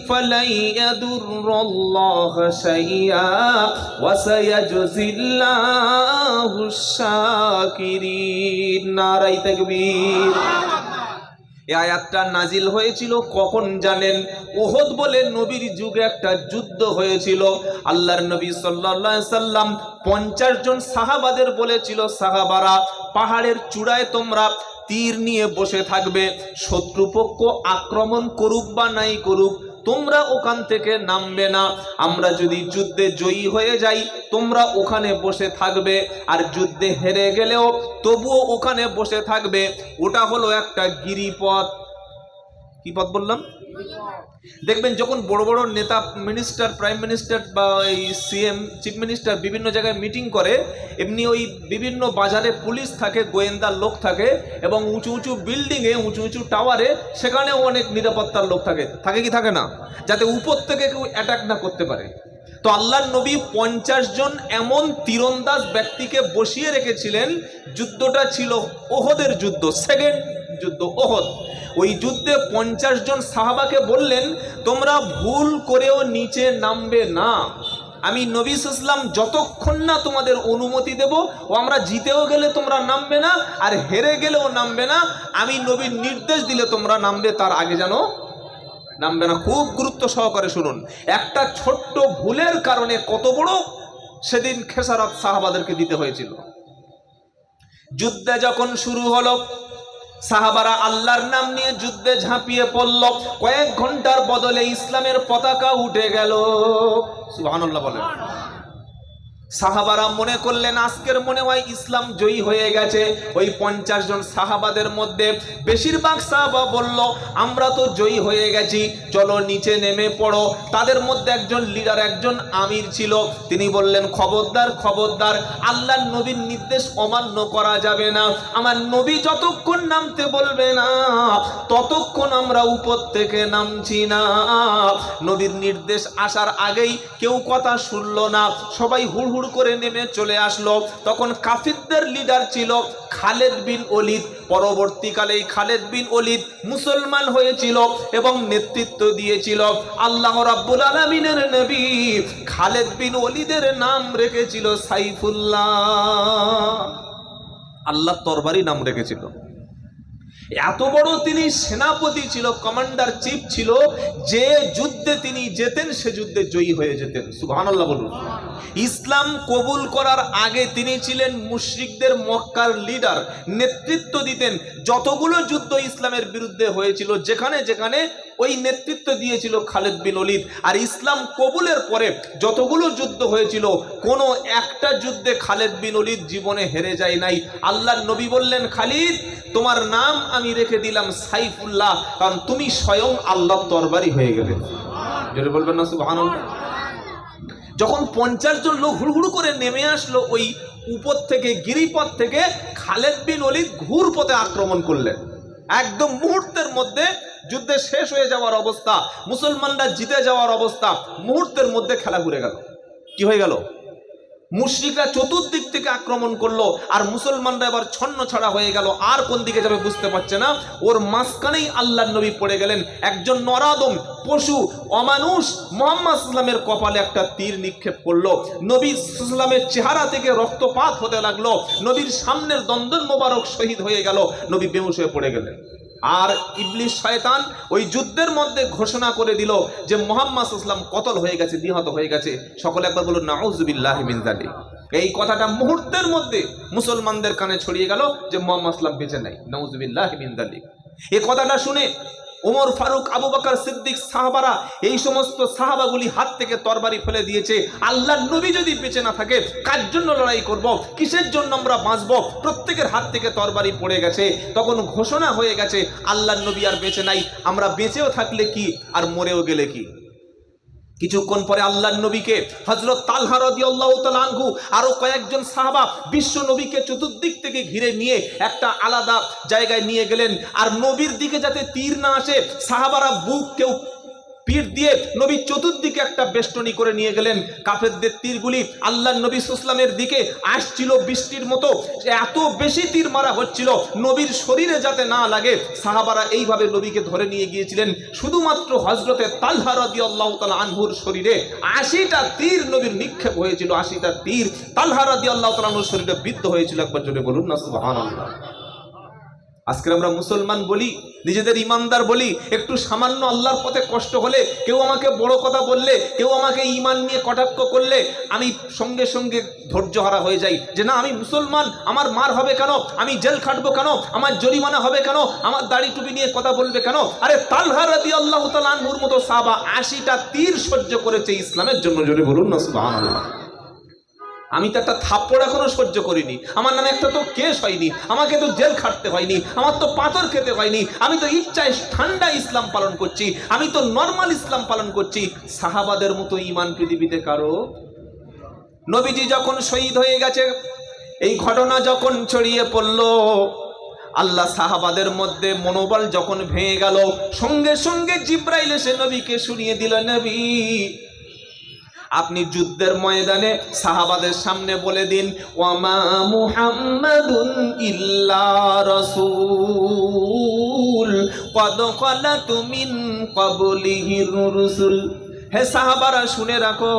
ফালাই ইয়াদুরুল্লাহা শাইআ ওয়া সায়াজজিল্লাহুশ শাকিরিন। নারায়ে তাকবীর। এই আয়াতটা নাজিল হয়েছিল কখন জানেন? উহুদ বলে নবীর যুগে একটা যুদ্ধ হয়েছিল। আল্লাহর নবী সাল্লাল্লাহু আলাইহি সাল্লাম 50 জন সাহাবাদের বলেছিল, সাহাবারা পাহাড়ের চূড়ায় তোমরা তীর নিয়ে বসে থাকবে, শত্রুপক্ষ আক্রমণ করুক বা নাই করুক তোমরা ওখান থেকে নামবে না। আমরা যদি যুদ্ধে জয়ী হয়ে যাই তোমরা ওখানে বসে থাকবে, আর যুদ্ধে হেরে গেলেও তবুও ওখানে বসে থাকবে। ওটা হলো একটা গিরিপথ। কি পথ বললাম? দেখবেন যখন বড় বড় নেতা, মিনিস্টার, প্রাইম মিনিস্টার বা এই সিএম, চিফ মিনিস্টার বিভিন্ন জায়গায় মিটিং করে, এমনি ওই বিভিন্ন বাজারে পুলিশ থাকে, গোয়েন্দার লোক থাকে, এবং উঁচু উঁচু বিল্ডিংয়ে, উঁচু উঁচু টাওয়ারে সেখানেও অনেক নিরাপত্তার লোক থাকে। থাকে কি থাকে না? যাতে উপর থেকে কেউ অ্যাটাক না করতে পারে। তো আল্লাহর নবী 50 জন এমন তীরন্দাজ ব্যক্তিকে বসিয়ে রেখেছিলেন। যুদ্ধটা ছিল ওহদের যুদ্ধ, সেকেন্ড যুদ্ধ ওহদ। ওই যুদ্ধে 50 জন সাহাবাকে বললেন তোমরা ভুল করেও নিচে নামবে না। আমি নবী সাল্লাল্লাহু আলাইহি ওয়াসাল্লাম যতক্ষণ না তোমাদের অনুমতি দেব, ও আমরা জিতেও গেলে তোমরা নামবে না, আর হেরে গেলেও নামবে না। আমি নবীর নির্দেশ দিলে তোমরা নামবে, তার আগে যেন নামবে না। খুব গুরুত্ব সহকারে শুনুন। একটা ছোট্ট ভুলের কারণে কত বড় সেদিন খেসারত সাহাবাদেরকে দিতে হয়েছিল। যুদ্ধে যখন শুরু হলো, সাহাবারা আল্লাহর নাম নিয়ে যুদ্ধে ঝাঁপিয়ে পড়ল। কয়েক ঘন্টার বদলে ইসলামের পতাকা উঠে গেল। সুবহানাল্লাহ বলেন। সাহাবারা মনে করলেন আজকের মনে হয় ইসলাম জয়ী হয়ে গেছে। ওই 50 জন সাহাবাদের মধ্যে বেশিরভাগ সাহাবা বলল আমরা তো জয়ী হয়ে গেছি, চলো নিচে নেমে পড়ো। তাদের মধ্যে একজন লিডার, একজন আমির ছিল। তিনি বললেন খবরদার, খবরদার, আল্লাহর নবীর নির্দেশ অমান্য করা যাবে না। আমার নবী যতক্ষণ নামতে বলবে না ততক্ষণ আমরা উপর থেকে নামছি না। নবীর নির্দেশ আসার আগেই কেউ কথা শুনল না, সবাই হুড় করে নেমে চলে আসলো। তখন কাফিরদের লিডার ছিল খালেদ বিন ওলীদ। পরবর্তীকালে খালেদ বিন ওলীদ মুসলমান হয়েছিল এবং নেতৃত্ব দিয়েছিল। আল্লাহ রাব্বুল আলামিনের নবী খালেদ বিন ওলীদের নাম রেখেছিল সাইফুল্লাহ। আল্লাহ তরবারি নাম রেখেছিল। এত বড় তিনি সেনাপতি ছিল, কমান্ডার চিফ ছিল, যে যুদ্ধে তিনি যেতেন সে যুদ্ধে জয়ী হয়ে যেতেন। সুবহানাল্লাহ বলুন। ইসলাম কবুল করার আগে তিনি ছিলেন মুশরিকদের মক্কার লিডার, নেতৃত্ব দিতেন। যতগুলো যুদ্ধ ইসলামের বিরুদ্ধে হয়েছিল যেখানে যেখানে ওই নেতৃত্ব দিয়েছিল খালেদ বিন ওলীদ। আর ইসলাম কবুলের পরে যতগুলো যুদ্ধ হয়েছিল কোনো একটা যুদ্ধে খালেদ বিন ওলীদ জীবনে হেরে যায় নাই। আল্লাহর নবী বললেন খালিদ তোমার নাম আমি রেখে দিলাম সাইফুল্লাহ, কারণ তুমি স্বয়ং আল্লাহর তরবারি হয়ে গেলে। জোরে বলবেন না সুবহানাল্লাহ। যখন 50 জন লোক হুড় করে নেমে আসলো ওই উপর থেকে, গিরিপথ থেকে, খালেদ বিন ওলীদ ঘুর পথে আক্রমণ করলেন। একদম মুহূর্তের মধ্যে যুদ্ধে শেষ হয়ে যাওয়ার অবস্থা, মুসলমানরা জিতে যাওয়ার অবস্থা, মুহূর্তের মধ্যে খেলা ঘুরে গেল। কি হয়ে গেল? মুশরিকরা চতুর্দিক থেকে আক্রমণ করলো, আর মুসলমানরা এবার ছন্ন ছাড়া হয়ে গেল। আর কোন দিকে যাবে বুঝতে পারছে না। ওর মাঝখানেই আল্লাহর নবী পড়ে গেলেন। একজন নরাদম, পশু, অমানুষ মুহাম্মদ সাল্লামের কপালে একটা তীর নিক্ষেপ করলো। নবী সাল্লামের চেহারা থেকে রক্তপাত হতে লাগলো। নবীর সামনের দন্দন মোবারক শহীদ হয়ে গেল। নবী বেহুশ হয়ে পড়ে গেলেন। আর ইবলিস শয়তান ওই যুদ্ধের মধ্যে ঘোষণা করে দিল যে মুহাম্মদ সাল্লাল্লাহু আলাইহি ওয়াসাল্লাম কতল হয়ে গেছে, নিহত হয়ে গেছে। সকলে একবার বলুন নাউযুবিল্লাহি মিন যালিক। এই কথাটা মুহূর্তের মধ্যে মুসলমানদের কানে ছড়িয়ে গেল যে মুহাম্মদ সাল্লাল্লাহু আলাইহি ওয়াসাল্লাম বেঁচে নাই। নাউযুবিল্লাহি মিন যালিক। এই কথাটা শুনে ওমর ফারুক, আবু বকর সিদ্দিক, সাহাবারা, এই সমস্ত সাহাবাগুলি হাত থেকে তরবারি ফেলে দিয়েছে। আল্লাহর নবী যদি বেঁচে না থাকে, কার জন্য লড়াই করব, কিসের জন্য আমরা বাঁচব? প্রত্যেকের হাত থেকে তরবারি পড়ে গেছে। তখন ঘোষণা হয়ে গেছে আল্লাহর নবী আর বেঁচে নাই, আমরা বেঁচেও থাকলে কি আর মরেও গেলে কি। কিছুক্ষণ পরে আল্লাহর নবীকে হযরত তালহা রাদিয়াল্লাহু তাআলা আনহু আরো কয়েকজন সাহাবা বিশ্ব নবীকে চতুর্দিক থেকে ঘিরে নিয়ে একটা আলাদা জায়গায় নিয়ে গেলেন। আর নবীর দিকে যাতে তীর না আসে, সাহাবারা বুক কেউ পিঠ দিয়ে নবী চতুর্দিকে একটা বেষ্টনী করে নিয়ে গেলেন। কাফেরদের তীরগুলি আল্লাহর নবী সাল্লাল্লাহু আলাইহি দিকে আসছিল বৃষ্টির মতো, এত বেশি তীর মারা হচ্ছিল নবীর শরীরে যাতে না লাগে। সাহাবারা এইভাবে নবীকে ধরে নিয়ে গিয়েছিলেন। শুধুমাত্র হযরতে তালহা রাদিয়াল্লাহু তাআলা আনহুর শরীরে 80টা তীর নবীর নিক্ষেপ হয়েছিল। 80টা তীর তালহা রাদিয়াল্লাহু তাআলা আনহুর শরীরে বিদ্ধ হয়েছিল। একবার জোরে বলুন না সুবহানাল্লাহ। আজকে আমরা মুসলমান বলি, নিজেদের ইমানদার বলি, একটু সামান্য আল্লাহর পথে কষ্ট হলে, কেউ আমাকে বড় কথা বললে, কেউ আমাকে ইমান নিয়ে কটাক্ষ করলে, আমি সঙ্গে সঙ্গে ধৈর্যহারা হয়ে যাই যে না, আমি মুসলমান, আমার মার হবে কেন, আমি জেল খাটবো কেন, আমার জরিমানা হবে কেন, আমার দাড়ি টুপি নিয়ে কথা বলবে কেন। আরে তালহা রাদিয়াল্লাহু তাআলা আনহুর মতো সাহাবা 80টা তীর সহ্য করেছে ইসলামের জন্য। জোরে বলুন না সুবহানাল্লাহ। আমি তো একটা থাপ্পড় এখনো সহ্য করিনি, আমার নামে একটা তো কেস হয়নি, আমাকে তো জেল খাটতে হয়নি, আমার তো পাথর খেতে হয়নি, আমি তো ইচ্ছায় ঠান্ডা ইসলাম পালন করছি, আমি তো নর্মাল ইসলাম পালন করছি। সাহাবাদের মতো ঈমান পৃথিবীতে কারো। নবীজি যখন শহীদ হয়ে গেছে, এই ঘটনা যখন ছড়িয়ে পড়ল, আল্লাহ সাহাবাদের মধ্যে মনোবল যখন ভেঙে গেল, সঙ্গে সঙ্গে জিব্রাইল এসে নবীকে শুনিয়ে দিল, নবী আপনি যুদ্ধের ময়দানে সাহাবাদের সামনে বলে দিন, ওয়ামা মুহাম্মাদুন ইল্লা রাসূল ক্বাদ খালাত মিন ক্বাবলিহির রুসুল। হে সাহাবারা শুনে রাখো,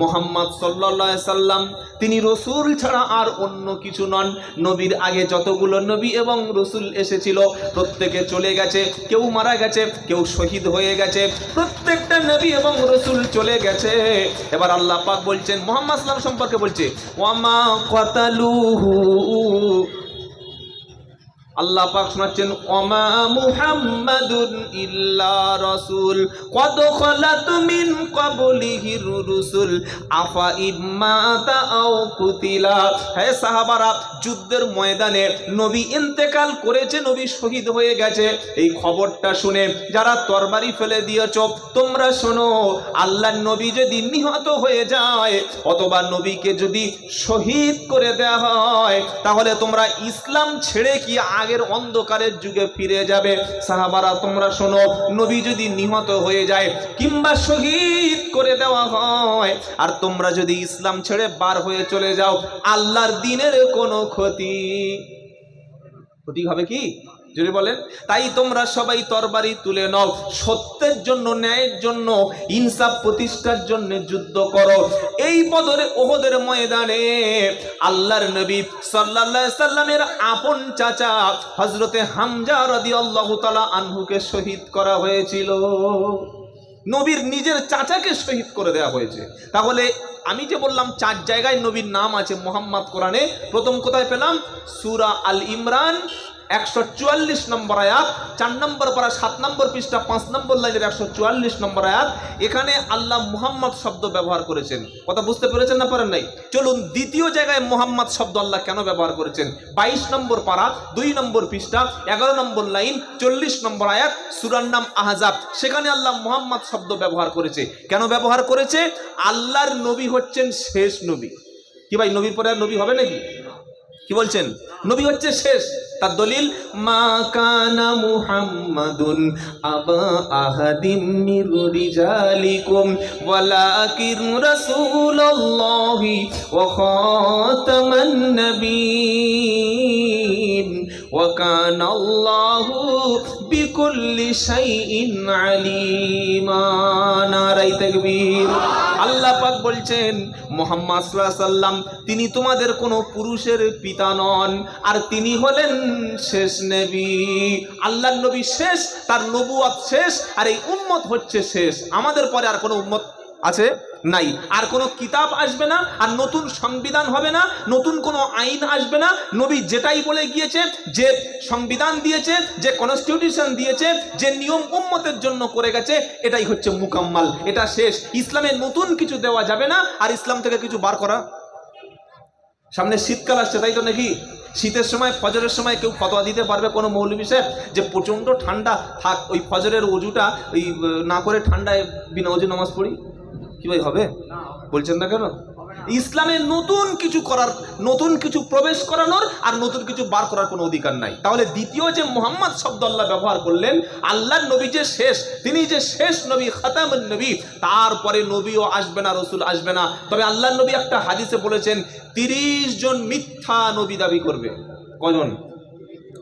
মুহাম্মদ সাল্লাল্লাহু আলাইহি সাল্লাম তিনি রসুল ছাড়া আর অন্য কিছু নন। নবীর আগে যতগুলো নবী এবং রসুল এসেছিল প্রত্যেকে চলে গেছে, কেউ মারা গেছে, কেউ শহীদ হয়ে গেছে, প্রত্যেকটা নবী এবং রসুল চলে গেছে। এবার আল্লাহ পাক বলছেন মুহাম্মদ সাল্লাল্লাহু আলাইহি সম্পর্কে বলছে, ওয়ামা কাতালুহু, আল্লাহ পাক শোনাচ্ছেন, ওয়ামা মুহাম্মাদুন ইল্লা রাসূল ক্বাদ খালাত মিন ক্বাবলিহির রুসুল আফা ইম্মাতা আও কুতিলা। হে সাহাবারা, যুদ্ধের ময়দানে নবী ইন্তেকাল করেছে, নবী শহীদ হয়ে গেছে, এই খবরটা শুনে যারা তরবারি ফেলে দিয়েছ তোমরা শোনো, আল্লাহর নবী যদি নিহত হয়ে যায় অথবা নবীকে যদি শহীদ করে দেওয়া হয়, তাহলে তোমরা ইসলাম ছেড়ে কি আগের অন্ধকারের যুগে ফিরে যাবে? সাহাবারা তোমরা শোনো, নবী যদি নিহত হয়ে যায় কিংবা শহীদ করে দেওয়া হয় আর তোমরা যদি ইসলাম ছেড়ে বার হয়ে চলে যাও, আল্লাহর দ্বীনের কোনো ক্ষতি হবে কি? যদি বলেন, তাই তোমরা সবাই তরবারি তুলে নাও, সত্যের জন্য, ন্যায়ের জন্য, ইনসাফ প্রতিষ্ঠার জন্য যুদ্ধ করো। এই বদরে ওহদের ময়দানে আল্লাহর নবী সাল্লাল্লাহু আলাইহি সাল্লামের আপন চাচা হযরতে হামজা রাদিয়াল্লাহু তাআলা আনহুকে শহীদ করা হয়েছিল। নবীর নিজের চাচাকে শহীদ করে দেওয়া হয়েছে। তাহলে আমি যে বললাম 4 জায়গায় নবীর নাম আছে মুহাম্মদ কোরআনে, প্রথম কোথায় পেলাম? সূরা আল ইমরান 144 নম্বর আয়াত, 4 নম্বর পারা 7 নম্বর পৃষ্ঠা 5 নম্বর লাইনের 144 নম্বর আয়াত। এখানে আল্লাহ মুহাম্মদ শব্দ ব্যবহার করেছেন। কথা বুঝতে পেরেছেন না পারেন নাই? চলুন দ্বিতীয় জায়গায় মুহাম্মদ শব্দ আল্লাহ কেন ব্যবহার করেছেন। 22 নম্বর পারা 2 নম্বর পৃষ্ঠা 11 নম্বর লাইন 40 নম্বর আয়াত, সূরার নাম আহজাব। সেখানে আল্লাহ মুহাম্মদ শব্দ ব্যবহার করেছে। কেন ব্যবহার করেছে? আল্লাহর নবী হচ্ছেন শেষ নবী। কি ভাই, নবীর পরে আর নবী হবে নাকি? কি বলছেন? নবী হচ্ছে শেষ। তার দলিল, মা কানা মুহাম্মাদুন আবা আহাদিম মির রিজালিকুম ওয়ালাকিন রাসূলুল্লাহি ওয়া খাতামান নবিয়্যিন ওয়া কানা আল্লাহু বিকুল্লি শাইইন আলিমা। নারায়ে তাকবীর। আল্লাহ পাক বলছেন মুহাম্মদ সাল্লাল্লাহু আলাইহি সাল্লাম তিনি তোমাদের কোনো পুরুষের পিতা নন, আর তিনি হলেন শেষ নবী। আল্লাহর নবী শেষ, তার নবুয়ত শেষ, আর এই উম্মত হচ্ছে শেষ। আমাদের পরে আর কোনো উম্মত আছে নাই। আর কোনো কিতাব আসবে না, আর নতুন সংবিধান হবে না, নতুন কোনো আইন আসবে না। নবী যেটাই বলে গিয়েছে, যে সংবিধান দিয়েছে, যে কনস্টিটিউশন দিয়েছে, যে নিয়ম উম্মতের জন্য করে গেছে, এটাই হচ্ছে মুকাম্মাল, এটা শেষ। ইসলামে নতুন কিছু দেওয়া যাবে না, আর ইসলাম থেকে কিছু বার করা। সামনে শীতকাল আসছে, তাই তো নাকি? শীতের সময় ফজরের সময় কেউ ফতোয়া দিতে পারবে কোনো মৌলবী সাহেব যে প্রচণ্ড ঠান্ডা, থাক ওই ফজরের অজুটা ওই না করে ঠান্ডায় বিনা অজু নামাজ পড়ি? কি ভাই হবে? বলছেন না কেন? ইসলামে নতুন কিছু করার, নতুন কিছু প্রবেশ করানোর আর নতুন কিছু বার করার কোনো অধিকার নাই। তাহলে দ্বিতীয় যে মুহাম্মদ শব্দ আল্লাহ ব্যবহার করলেন, আল্লাহর নবী যে শেষ, তিনি যে শেষ নবী, খাতামুন নবী, তারপরে নবীও আসবে না, রসুল আসবে না। তবে আল্লাহর নবী একটা হাদিসে বলেছেন 30 জন মিথ্যা নবী দাবি করবে। কজন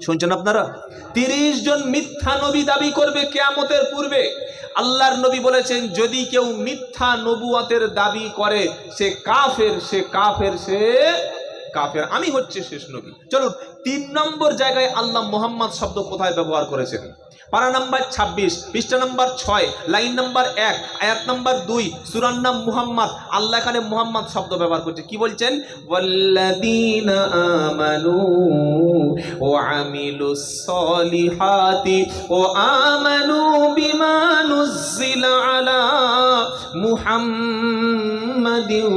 শুনছেন আপনারা? 30 জন মিথ্যা নবী দাবি করবে কিয়ামতের পূর্বে। আল্লাহর নবী বলেছেন যদি কেউ মিথ্যা নবুয়তের দাবি করে সে কাফের, সে কাফের, সে কাফের। আমি হচ্ছে শেষ নবী। চলুন 3 নম্বর জায়গায় আল্লাহ মুহাম্মদ শব্দ কোথায় ব্যবহার করেছেন? পারা নাম্বার 26, পৃষ্ঠা নাম্বার 6, লাইন নাম্বার 1, আয়াত নাম্বার 2, সূরার নাম মুহাম্মদ। আল্লাহ এখানে মুহাম্মদ শব্দ ব্যবহার করছে। কি বলছেন? ওয়াল্লাযীনা আমানু ওয়া আমিলুস সলিহাতি ওয়া আমানু বিমা নুজ্জিলা আলা মুহাম্মাদিন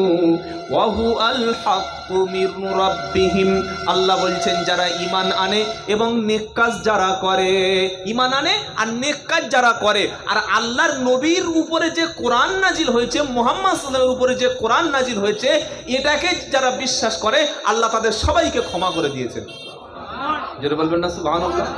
ওয়া হুয়াল হাক্কু মির রাব্বিহিম। আল্লাহ বলছেন যারা ঈমান আনে এবং নেক কাজ যারা করে, ঈমান আনে আর নেক কাজ যারা করে, আর আল্লাহর নবীর উপরে যে কোরআন নাজিল হয়েছে, মুহাম্মদ সাল্লাল্লাহু আলাইহি ওয়াসাল্লামের উপরে যে কোরআন নাজিল হয়েছে, এটাকে যারা বিশ্বাস করে আল্লাহ তাদের সবাইকে ক্ষমা করে দিয়েছেন। যেটা বলবেন না সুবহানাল্লাহ।